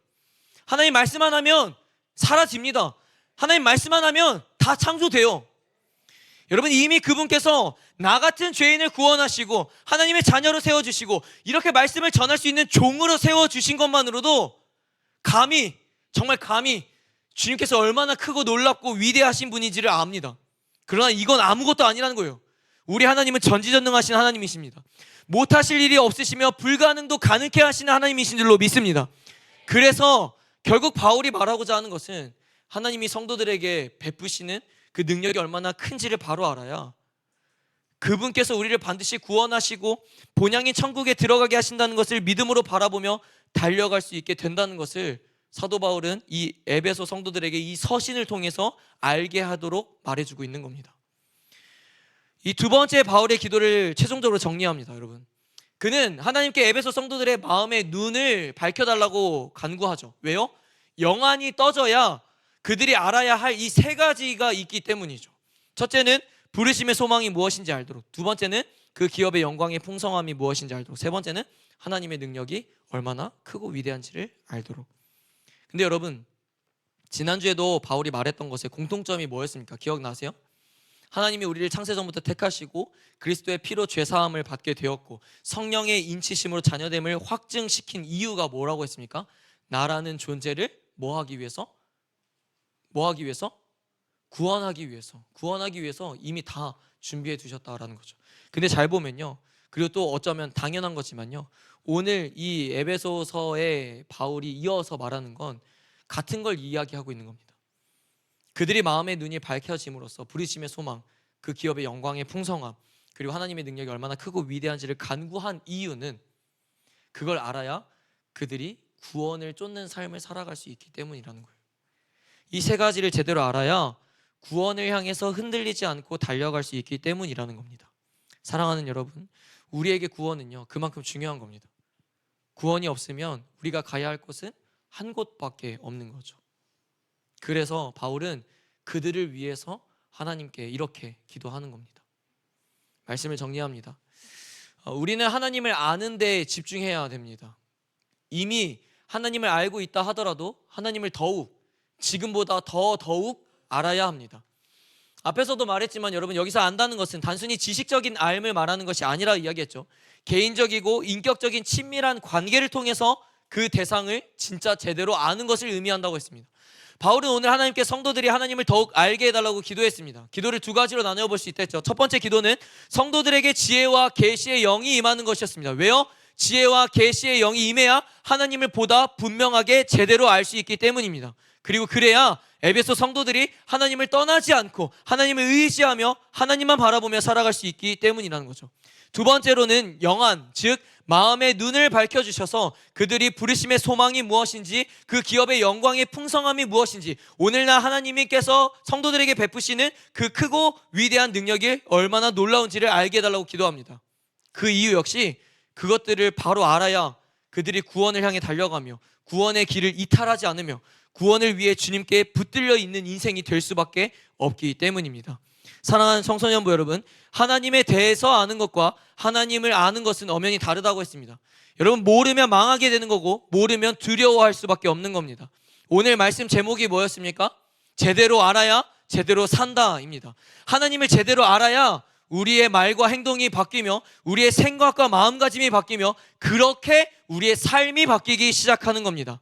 하나님 말씀만 하면 사라집니다. 하나님 말씀만 하면 다 창조돼요. 여러분 이미 그분께서 나 같은 죄인을 구원하시고 하나님의 자녀로 세워주시고 이렇게 말씀을 전할 수 있는 종으로 세워주신 것만으로도 감히, 정말 감히 주님께서 얼마나 크고 놀랍고 위대하신 분인지를 압니다. 그러나 이건 아무것도 아니라는 거예요. 우리 하나님은 전지전능하신 하나님이십니다. 못하실 일이 없으시며 불가능도 가능케 하시는 하나님이신 줄로 믿습니다. 그래서 결국 바울이 말하고자 하는 것은 하나님이 성도들에게 베푸시는 그 능력이 얼마나 큰지를 바로 알아야 그분께서 우리를 반드시 구원하시고 본향인 천국에 들어가게 하신다는 것을 믿음으로 바라보며 달려갈 수 있게 된다는 것을 사도 바울은 이 에베소 성도들에게 이 서신을 통해서 알게 하도록 말해주고 있는 겁니다. 이 두 번째 바울의 기도를 최종적으로 정리합니다. 여러분, 그는 하나님께 에베소 성도들의 마음의 눈을 밝혀달라고 간구하죠. 왜요? 영안이 떠져야 그들이 알아야 할 이 세 가지가 있기 때문이죠. 첫째는 부르심의 소망이 무엇인지 알도록, 두 번째는 그 기업의 영광의 풍성함이 무엇인지 알도록, 세 번째는 하나님의 능력이 얼마나 크고 위대한지를 알도록. 근데 여러분, 지난주에도 바울이 말했던 것의 공통점이 뭐였습니까? 기억나세요? 하나님이 우리를 창세전부터 택하시고 그리스도의 피로 죄사함을 받게 되었고 성령의 인치심으로 자녀됨을 확증시킨 이유가 뭐라고 했습니까? 나라는 존재를 뭐하기 위해서? 구원하기 위해서 이미 다 준비해 두셨다라는 거죠. 근데 잘 보면요, 그리고 또 어쩌면 당연한 거지만요, 오늘 이 에베소서에 바울이 이어서 말하는 건 같은 걸 이야기하고 있는 겁니다. 그들이 마음의 눈이 밝혀짐으로써 부르심의 소망, 그 기업의 영광의 풍성함, 그리고 하나님의 능력이 얼마나 크고 위대한지를 간구한 이유는 그걸 알아야 그들이 구원을 쫓는 삶을 살아갈 수 있기 때문이라는 거예요. 이 세 가지를 제대로 알아야 구원을 향해서 흔들리지 않고 달려갈 수 있기 때문이라는 겁니다. 사랑하는 여러분, 우리에게 구원은요, 그만큼 중요한 겁니다. 구원이 없으면 우리가 가야 할 곳은 한 곳밖에 없는 거죠. 그래서 바울은 그들을 위해서 하나님께 이렇게 기도하는 겁니다. 말씀을 정리합니다. 우리는 하나님을 아는 데 집중해야 됩니다. 이미 하나님을 알고 있다 하더라도 하나님을 지금보다 더욱 알아야 합니다. 앞에서도 말했지만 여러분, 여기서 안다는 것은 단순히 지식적인 알을 말하는 것이 아니라 이야기했죠. 개인적이고 인격적인 친밀한 관계를 통해서 그 대상을 진짜 제대로 아는 것을 의미한다고 했습니다. 바울은 오늘 하나님께 성도들이 하나님을 더욱 알게 해달라고 기도했습니다. 기도를 두 가지로 나누어 볼 수 있겠죠. 첫 번째 기도는 성도들에게 지혜와 계시의 영이 임하는 것이었습니다. 왜요? 지혜와 계시의 영이 임해야 하나님을 보다 분명하게 제대로 알 수 있기 때문입니다. 그리고 그래야 에베소 성도들이 하나님을 떠나지 않고 하나님을 의지하며 하나님만 바라보며 살아갈 수 있기 때문이라는 거죠. 두 번째로는 영안, 즉 마음의 눈을 밝혀주셔서 그들이 부르심의 소망이 무엇인지, 그 기업의 영광의 풍성함이 무엇인지, 오늘날 하나님께서 성도들에게 베푸시는 그 크고 위대한 능력이 얼마나 놀라운지를 알게 해달라고 기도합니다. 그 이유 역시 그것들을 바로 알아야 그들이 구원을 향해 달려가며 구원의 길을 이탈하지 않으며 구원을 위해 주님께 붙들려 있는 인생이 될 수밖에 없기 때문입니다. 사랑하는 청소년부 여러분, 하나님에 대해서 아는 것과 하나님을 아는 것은 엄연히 다르다고 했습니다. 여러분, 모르면 망하게 되는 거고 모르면 두려워할 수밖에 없는 겁니다. 오늘 말씀 제목이 뭐였습니까? 제대로 알아야 제대로 산다입니다. 하나님을 제대로 알아야 우리의 말과 행동이 바뀌며 우리의 생각과 마음가짐이 바뀌며 그렇게 우리의 삶이 바뀌기 시작하는 겁니다.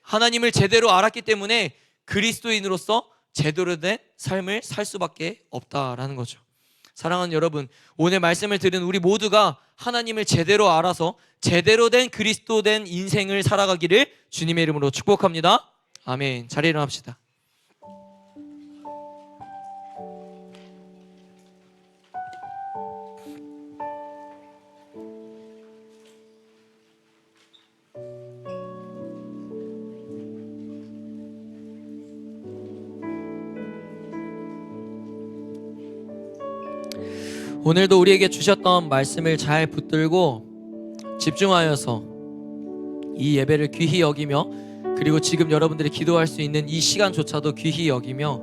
하나님을 제대로 알았기 때문에 그리스도인으로서 제대로 된 삶을 살 수밖에 없다라는 거죠. 사랑하는 여러분, 오늘 말씀을 들은 우리 모두가 하나님을 제대로 알아서 제대로 된 그리스도된 인생을 살아가기를 주님의 이름으로 축복합니다. 아멘. 자리에 일어납시다. 오늘도 우리에게 주셨던 말씀을 잘 붙들고 집중하여서 이 예배를 귀히 여기며, 그리고 지금 여러분들이 기도할 수 있는 이 시간조차도 귀히 여기며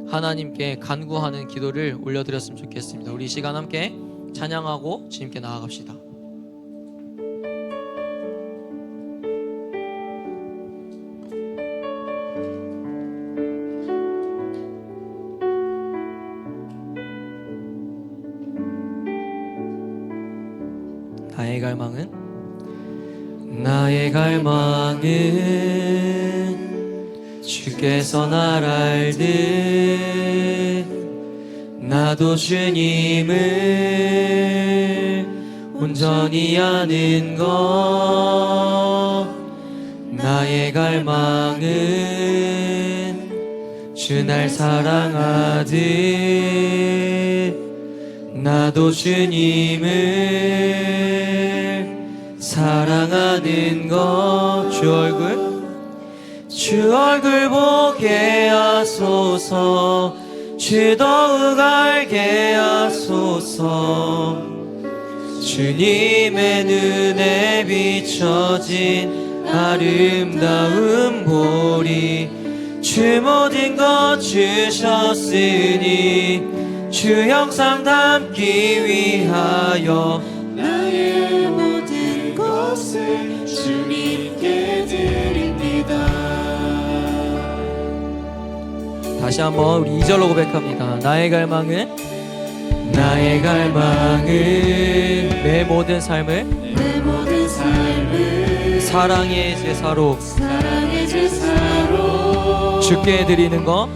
하나님께 간구하는 기도를 올려드렸으면 좋겠습니다. 우리 이 시간 함께 찬양하고 주님께 나아갑시다. 나의 갈망은 주께서 날 알듯 나도 주님을 온전히 아는 것 나의 갈망은 주 날 사랑하듯 나도 주님을 사랑하는 것 주 얼굴 보게 하소서 주 더욱 알게 하소서 주님의 눈에 비춰진 아름다운 보리 주 모든 것 주셨으니 주 형상 담기 위하여 나의 모든 것을 주님께 드립니다. 다시 한번 우리 2절로 고백합니다. 나의 갈망은 내 모든 삶을 사랑의 제사로 주께 드리는 것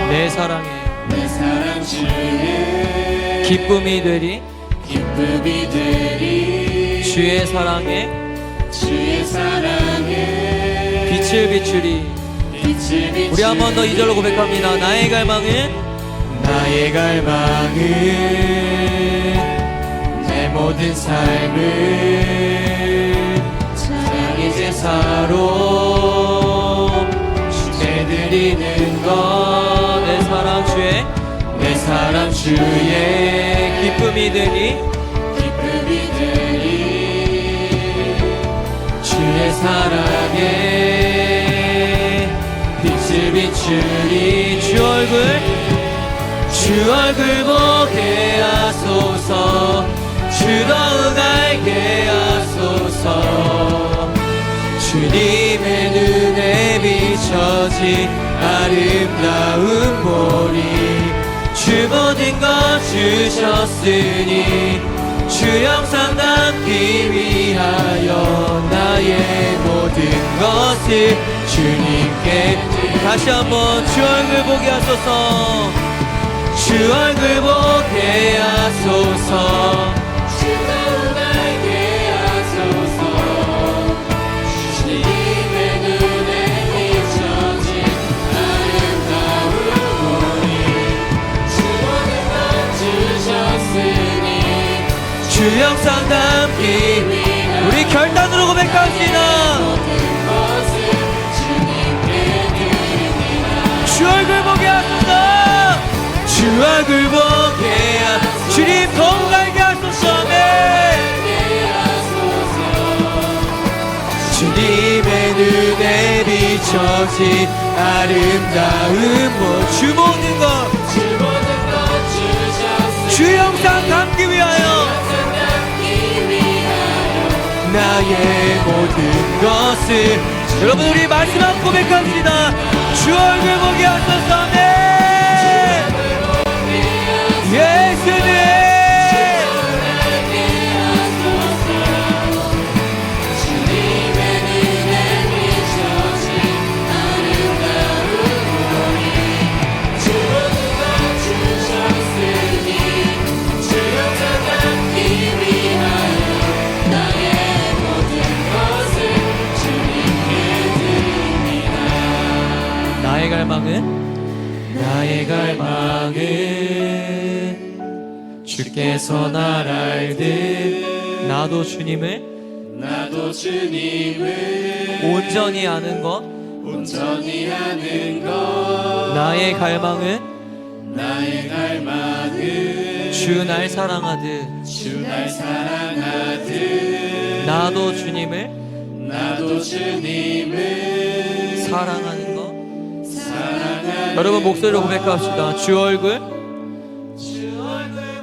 내 사랑 주의 기쁨이 되리 주의 사랑에 빛을 비추리 우리 한 번 더 2절로 고백합니다. 나의 갈망은 내 모든 삶을 사랑의 제사로 주께 드리는 것 내 사랑 주의 기쁨이 되니 주의 사랑에 빛을 비추리 주 얼굴 보게 하소서 주 더욱 알게 하소서 주님의 눈에 비춰진 아름다운 보리 주 모든 것 주셨으니 주 형상 담기 위하여 나의 모든 것을 주님께 다시 한번 주 얼굴 보게 하소서 주 얼굴 보게 하소서 주 더욱 알게 하소서 주님의 눈에 비춰진 아름다운 보리 주 모든 것 주셨으니 주 형상 담기 위하여 우리 결단으로 고백합시다. 주 얼굴 보게 하소서 주 얼굴 보게 하소서 주님 더욱 알게 하소서 주님의 눈에 비춰진 아름다운 주 모든 것 주 형상 담기 위하여 나의 모든 것을 여러분 우리 마지막 고백합시다. 주 얼굴 보게 하소서 예수님 나의 갈망은 주께서 날 알듯 나도 주님을 온전히 아는 것 나의 갈망은 주 날 사랑하듯 나도 주님을 사랑하는 것 여러분 목소리로 고백합시다. 주 얼굴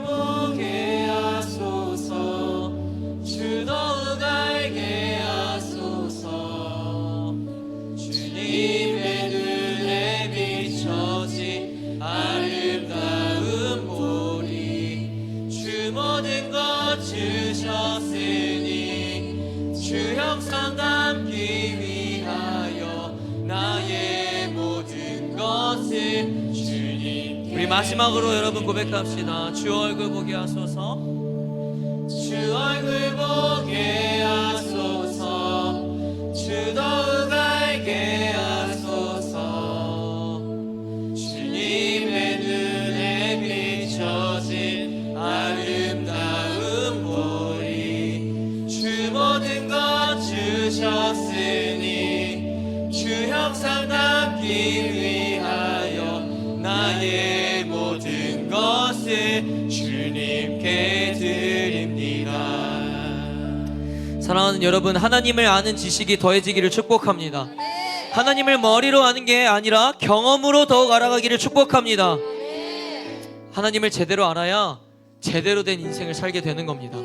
보게 하소서 주 더욱 알게 하소서 주님의 눈에 비춰진 아름다운 보리 주 모든 것 주셨으니 주 형상 담기 위하여 나의 모든 것 것을 주님. 우리 마지막으로 여러분 고백합시다. 주 얼굴 보게 하소서. 주 얼굴 보게 하소서. 주 더욱 알게 하소서. 주님의 눈에 비춰진 아름다운 보리. 주 모든 것 주셨으니 주 형상 담기 위하여 나의 모든 것을 주님께 드립니다. 사랑하는 여러분, 하나님을 아는 지식이 더해지기를 축복합니다. 하나님을 머리로 아는 게 아니라 경험으로 더욱 알아가기를 축복합니다. 하나님을 제대로 알아야 제대로 된 인생을 살게 되는 겁니다.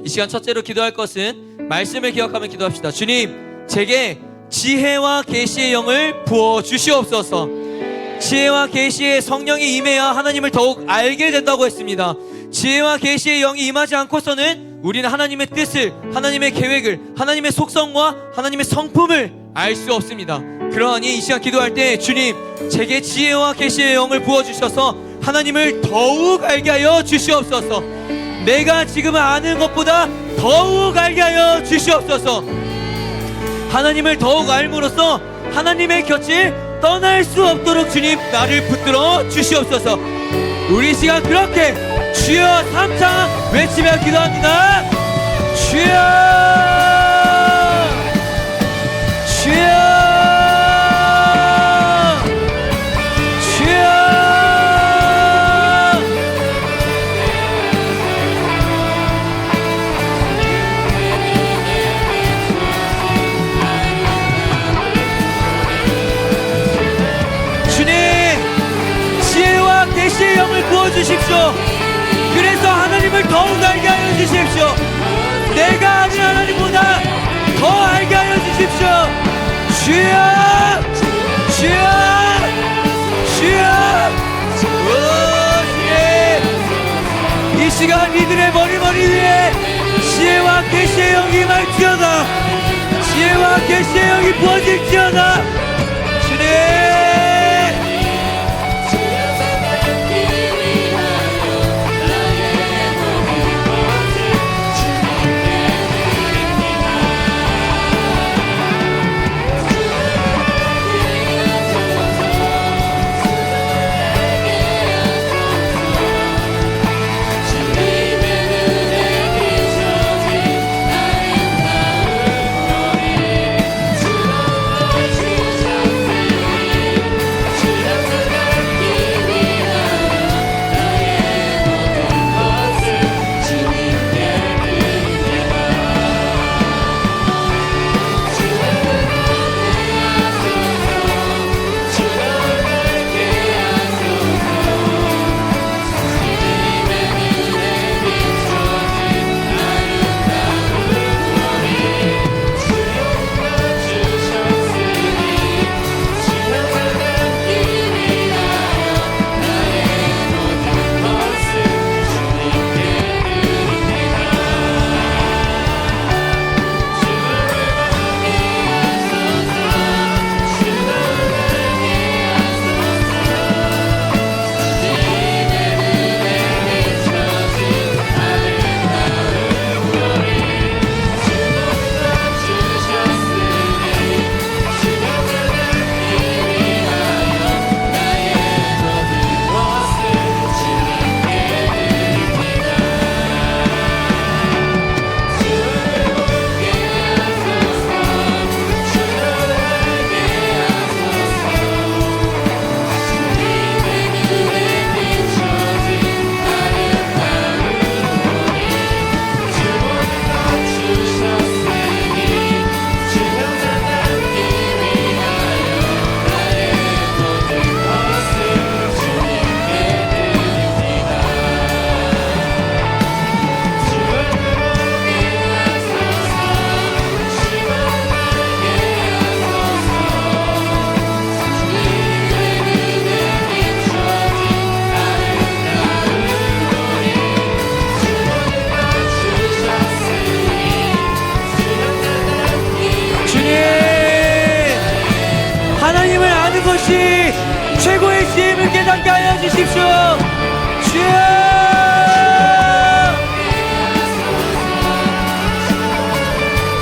이 시간 첫째로 기도할 것은 말씀을 기억하며 기도합시다. 주님, 제게 지혜와 계시의 영을 부어 주시옵소서. 지혜와 계시의 성령이 임해야 하나님을 더욱 알게 된다고 했습니다. 지혜와 계시의 영이 임하지 않고서는 우리는 하나님의 뜻을, 하나님의 계획을, 하나님의 속성과 하나님의 성품을 알 수 없습니다. 그러하니 이 시간 기도할 때 주님, 제게 지혜와 계시의 영을 부어주셔서 하나님을 더욱 알게 하여 주시옵소서. 내가 지금 아는 것보다 더욱 알게 하여 주시옵소서. 하나님을 더욱 알므로써 하나님의 곁을 떠날 수 없도록 주님 나를 붙들어 주시옵소서. 우리 시간 그렇게 주여 3장 외치며 기도합니다. 주여, 주여, 주여. 주님, 지혜와 계시의 영을 부어주십시오. 그래서 하나님을 더욱 알게 하여 주십시오. 내가 아는 하나님보다 더 알게 하여 주십시오. 주여, 주여, 주여. 오, 주님, 이 시간 이들의 머리 위에 지혜와 계시의 영이 임할지어다. 지혜와 계시의 영이 부어질지어다. 주님, 주십시오. 주여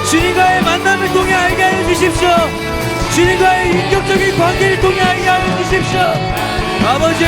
주님과의 만남을 통해 알게 하여 주십시오. 주님과의 인격적인 관계를 통해 알게 하여 주십시오. 아버지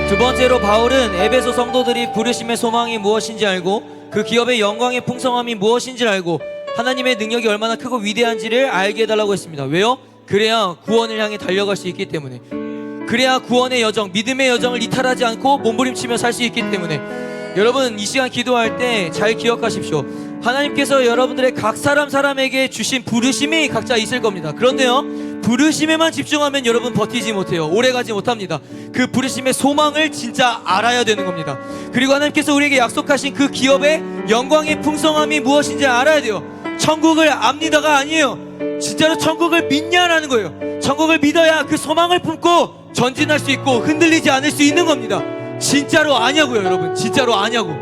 두 번째로 바울은 에베소 성도들이 부르심의 소망이 무엇인지 알고 그 기업의 영광의 풍성함이 무엇인지 알고 하나님의 능력이 얼마나 크고 위대한지를 알게 해달라고 했습니다. 왜요? 그래야 구원을 향해 달려갈 수 있기 때문에, 그래야 구원의 여정, 믿음의 여정을 이탈하지 않고 몸부림치며 살 수 있기 때문에. 여러분 이 시간 기도할 때 잘 기억하십시오. 하나님께서 여러분들의 각 사람에게 주신 부르심이 각자 있을 겁니다. 그런데요, 부르심에만 집중하면 여러분 버티지 못해요. 오래가지 못합니다. 그 부르심의 소망을 진짜 알아야 되는 겁니다. 그리고 하나님께서 우리에게 약속하신 그 기업의 영광의 풍성함이 무엇인지 알아야 돼요. 천국을 압니다가 아니에요. 진짜로 천국을 믿냐라는 거예요. 천국을 믿어야 그 소망을 품고 전진할 수 있고 흔들리지 않을 수 있는 겁니다. 진짜로 아냐고요, 여러분. 진짜로 아냐고.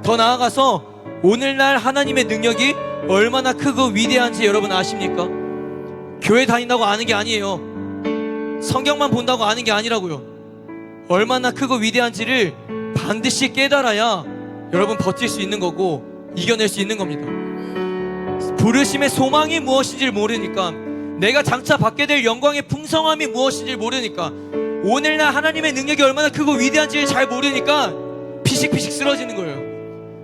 더 나아가서 오늘날 하나님의 능력이 얼마나 크고 위대한지 여러분 아십니까? 교회 다닌다고 아는 게 아니에요. 성경만 본다고 아는 게 아니라고요. 얼마나 크고 위대한지를 반드시 깨달아야 여러분 버틸 수 있는 거고 이겨낼 수 있는 겁니다. 부르심의 소망이 무엇인지를 모르니까, 내가 장차 받게 될 영광의 풍성함이 무엇인지를 모르니까, 오늘날 하나님의 능력이 얼마나 크고 위대한지를 잘 모르니까 피식피식 쓰러지는 거예요.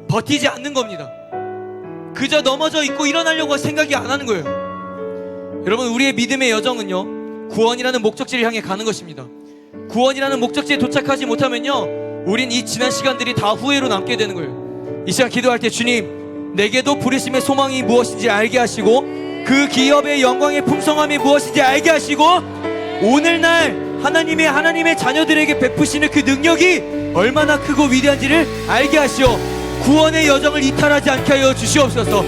버티지 않는 겁니다. 그저 넘어져 있고 일어나려고 생각이 안 하는 거예요. 여러분 우리의 믿음의 여정은요, 구원이라는 목적지를 향해 가는 것입니다. 구원이라는 목적지에 도착하지 못하면요, 우린 이 지난 시간들이 다 후회로 남게 되는 거예요. 이 시간 기도할 때 주님, 내게도 부르심의 소망이 무엇인지 알게 하시고 그 기업의 영광의 풍성함이 무엇인지 알게 하시고 오늘날 하나님의 자녀들에게 베푸시는 그 능력이 얼마나 크고 위대한지를 알게 하시오. 구원의 여정을 이탈하지 않게 하여 주시옵소서.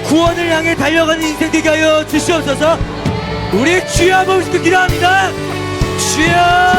구원을 향해 달려가는 인생 되게 하여 주시옵소서. 우리 주여 모시고 기도합니다. 주여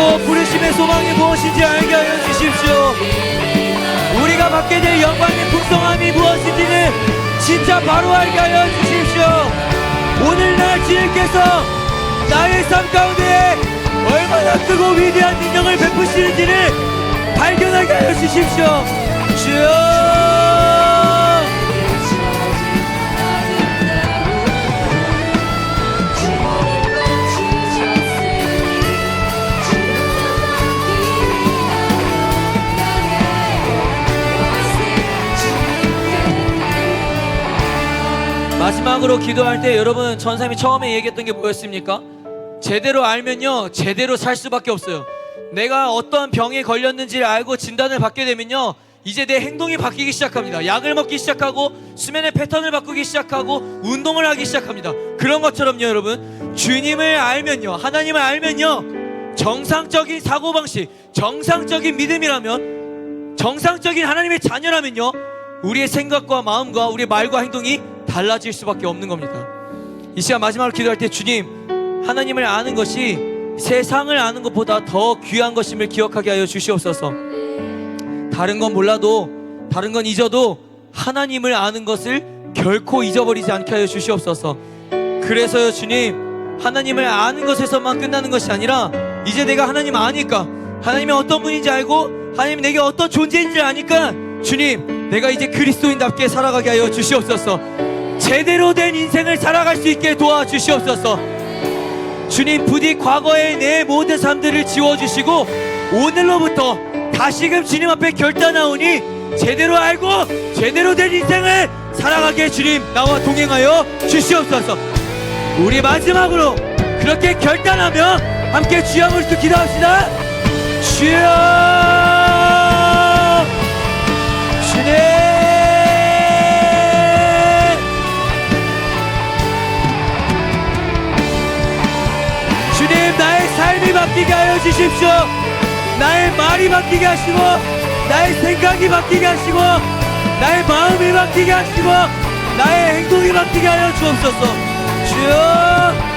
또 부르심의 소망이 무엇인지 알게 하여 주십시오. 우리가 받게 될 영광의 풍성함이 무엇인지는 진짜 바로 알게 하여 주십시오. 오늘날 주님께서 나의 삶 가운데 얼마나 크고 위대한 능력을 베푸시는지를 발견하게 하여 주십시오. 주여, 마지막으로 기도할 때 여러분, 전사님이 처음에 얘기했던 게 뭐였습니까? 제대로 알면요 제대로 살 수밖에 없어요. 내가 어떤 병에 걸렸는지를 알고 진단을 받게 되면요 이제 내 행동이 바뀌기 시작합니다. 약을 먹기 시작하고 수면의 패턴을 바꾸기 시작하고 운동을 하기 시작합니다. 그런 것처럼요 여러분, 주님을 알면요, 하나님을 알면요, 정상적인 사고방식, 정상적인 믿음이라면, 정상적인 하나님의 자녀라면요 우리의 생각과 마음과 우리의 말과 행동이 달라질 수밖에 없는 겁니다. 이 시간 마지막으로 기도할 때, 주님, 하나님을 아는 것이 세상을 아는 것보다 더 귀한 것임을 기억하게 하여 주시옵소서. 다른 건 몰라도, 다른 건 잊어도 하나님을 아는 것을 결코 잊어버리지 않게 하여 주시옵소서. 그래서요 주님, 하나님을 아는 것에서만 끝나는 것이 아니라 이제 내가 하나님 아니까, 하나님이 어떤 분인지 알고 하나님이 내게 어떤 존재인지 아니까, 주님, 내가 이제 그리스도인답게 살아가게 하여 주시옵소서. 제대로 된 인생을 살아갈 수 있게 도와주시옵소서. 주님, 부디 과거의 내 모든 삶들을 지워주시고 오늘로부터 다시금 주님 앞에 결단하오니 제대로 알고 제대로 된 인생을 살아가게 주님 나와 동행하여 주시옵소서. 우리 마지막으로 그렇게 결단하며 함께 주여 부르짖어 기도합시다. 주여, 주님, 나의 삶이 바뀌게 하여 주십시오. 나의 말이 바뀌게 하시고, 나의 생각이 바뀌게 하시고, 나의 마음이 바뀌게 하시고, 나의 행동이 바뀌게 하여 주옵소서. 주여,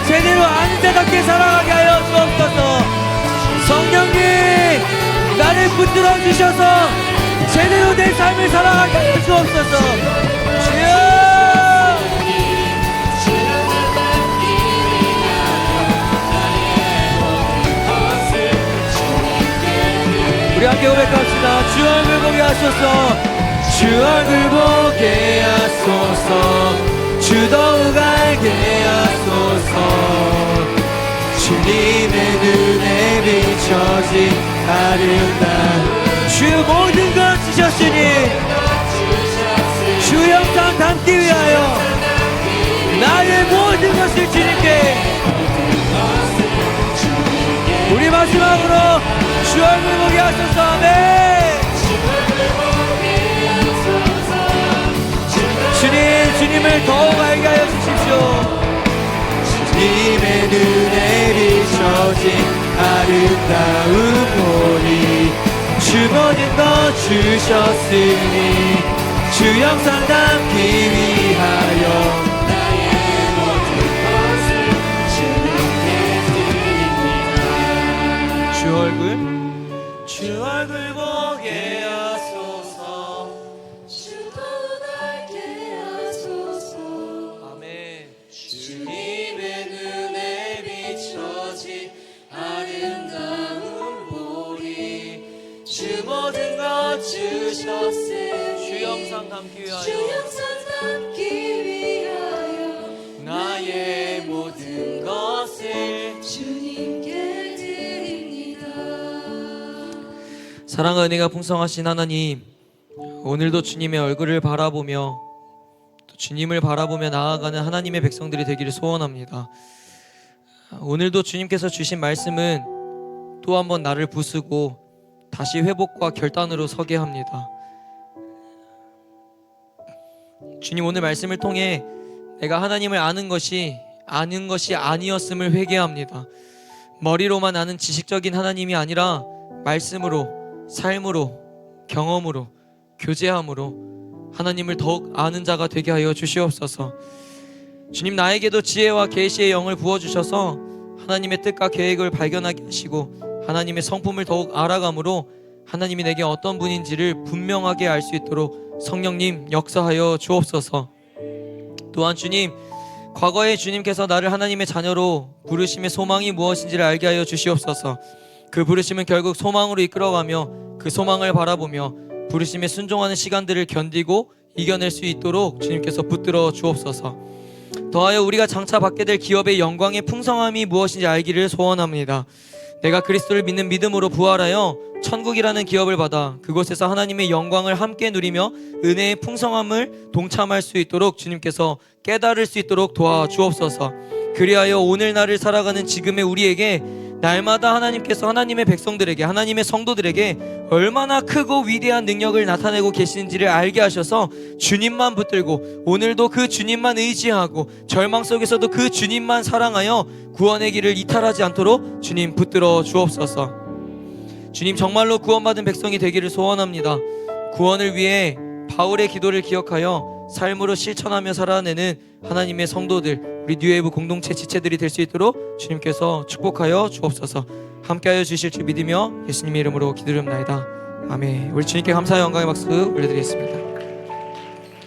제대로 아는 자답게 살아가게 하여 주옵소서. 성령님, 나를 붙들어 주셔서 제대로 된 삶을 살아가게 하여 주옵소서. 주여, 우리 함께 고백합시다. 주 얼굴 보게 하소서. 주 얼굴 보게 하소서. 주 더욱 알게 하소서. 주님의 눈에 비춰진 아름다운 주 모든 것 주셨으니 주 영상 담기 위하여 나의 모든 것을 주님께. 우리 마지막으로 주 얼굴 보게 하소서. 아멘. 주님을 더욱 알게 하여 주십시오. 주님의 눈에 비춰진 아름다운 보리 주 모든 것 주셨으니 주 영상 담기 위하여 나의 모든 것을 주님께 드립니다. 주 얼굴 보게 하소서. 주 더욱 알게 하소서. 아멘. 주님의 눈에 비춰진 아름다운 보리 주 모든 것 주셨으니 주 영상 담기 주 위하여 영상 담기 위하여 나의 모든 것을 주님께 드립니다. 사랑과 은혜가 풍성하신 하나님, 오늘도 주님의 얼굴을 바라보며 또 주님을 바라보며 나아가는 하나님의 백성들이 되기를 소원합니다. 오늘도 주님께서 주신 말씀은 또 한 번 나를 부수고 다시 회복과 결단으로 서게 합니다. 주님, 오늘 말씀을 통해 내가 하나님을 아는 것이 아니었음을 회개합니다. 머리로만 아는 지식적인 하나님이 아니라 말씀으로, 삶으로, 경험으로, 교제함으로 하나님을 더욱 아는 자가 되게 하여 주시옵소서. 주님, 나에게도 지혜와 계시의 영을 부어주셔서 하나님의 뜻과 계획을 발견하게 하시고 하나님의 성품을 더욱 알아감으로 하나님이 내게 어떤 분인지를 분명하게 알 수 있도록 성령님 역사하여 주옵소서. 또한 주님, 과거에 주님께서 나를 하나님의 자녀로 부르심의 소망이 무엇인지를 알게 하여 주시옵소서. 그 부르심은 결국 소망으로 이끌어가며 그 소망을 바라보며 부르심에 순종하는 시간들을 견디고 이겨낼 수 있도록 주님께서 붙들어 주옵소서. 더하여 우리가 장차 받게 될 기업의 영광의 풍성함이 무엇인지 알기를 소원합니다. 내가 그리스도를 믿는 믿음으로 부활하여 천국이라는 기업을 받아 그곳에서 하나님의 영광을 함께 누리며 은혜의 풍성함을 동참할 수 있도록 주님께서 깨달을 수 있도록 도와주옵소서. 그리하여 오늘날을 살아가는 지금의 우리에게 날마다 하나님께서 하나님의 백성들에게, 하나님의 성도들에게 얼마나 크고 위대한 능력을 나타내고 계시는지를 알게 하셔서 주님만 붙들고 오늘도 그 주님만 의지하고 절망 속에서도 그 주님만 사랑하여 구원의 길을 이탈하지 않도록 주님 붙들어 주옵소서. 주님, 정말로 구원받은 백성이 되기를 소원합니다. 구원을 위해 바울의 기도를 기억하여 삶으로 실천하며 살아내는 하나님의 성도들, 우리 뉴웨이브 공동체 지체들이 될 수 있도록 주님께서 축복하여 주옵소서. 함께하여 주실 줄 믿으며 예수님의 이름으로 기도드립나이다. 아멘. 우리 주님께 감사의 영광의 박수 올려드리겠습니다.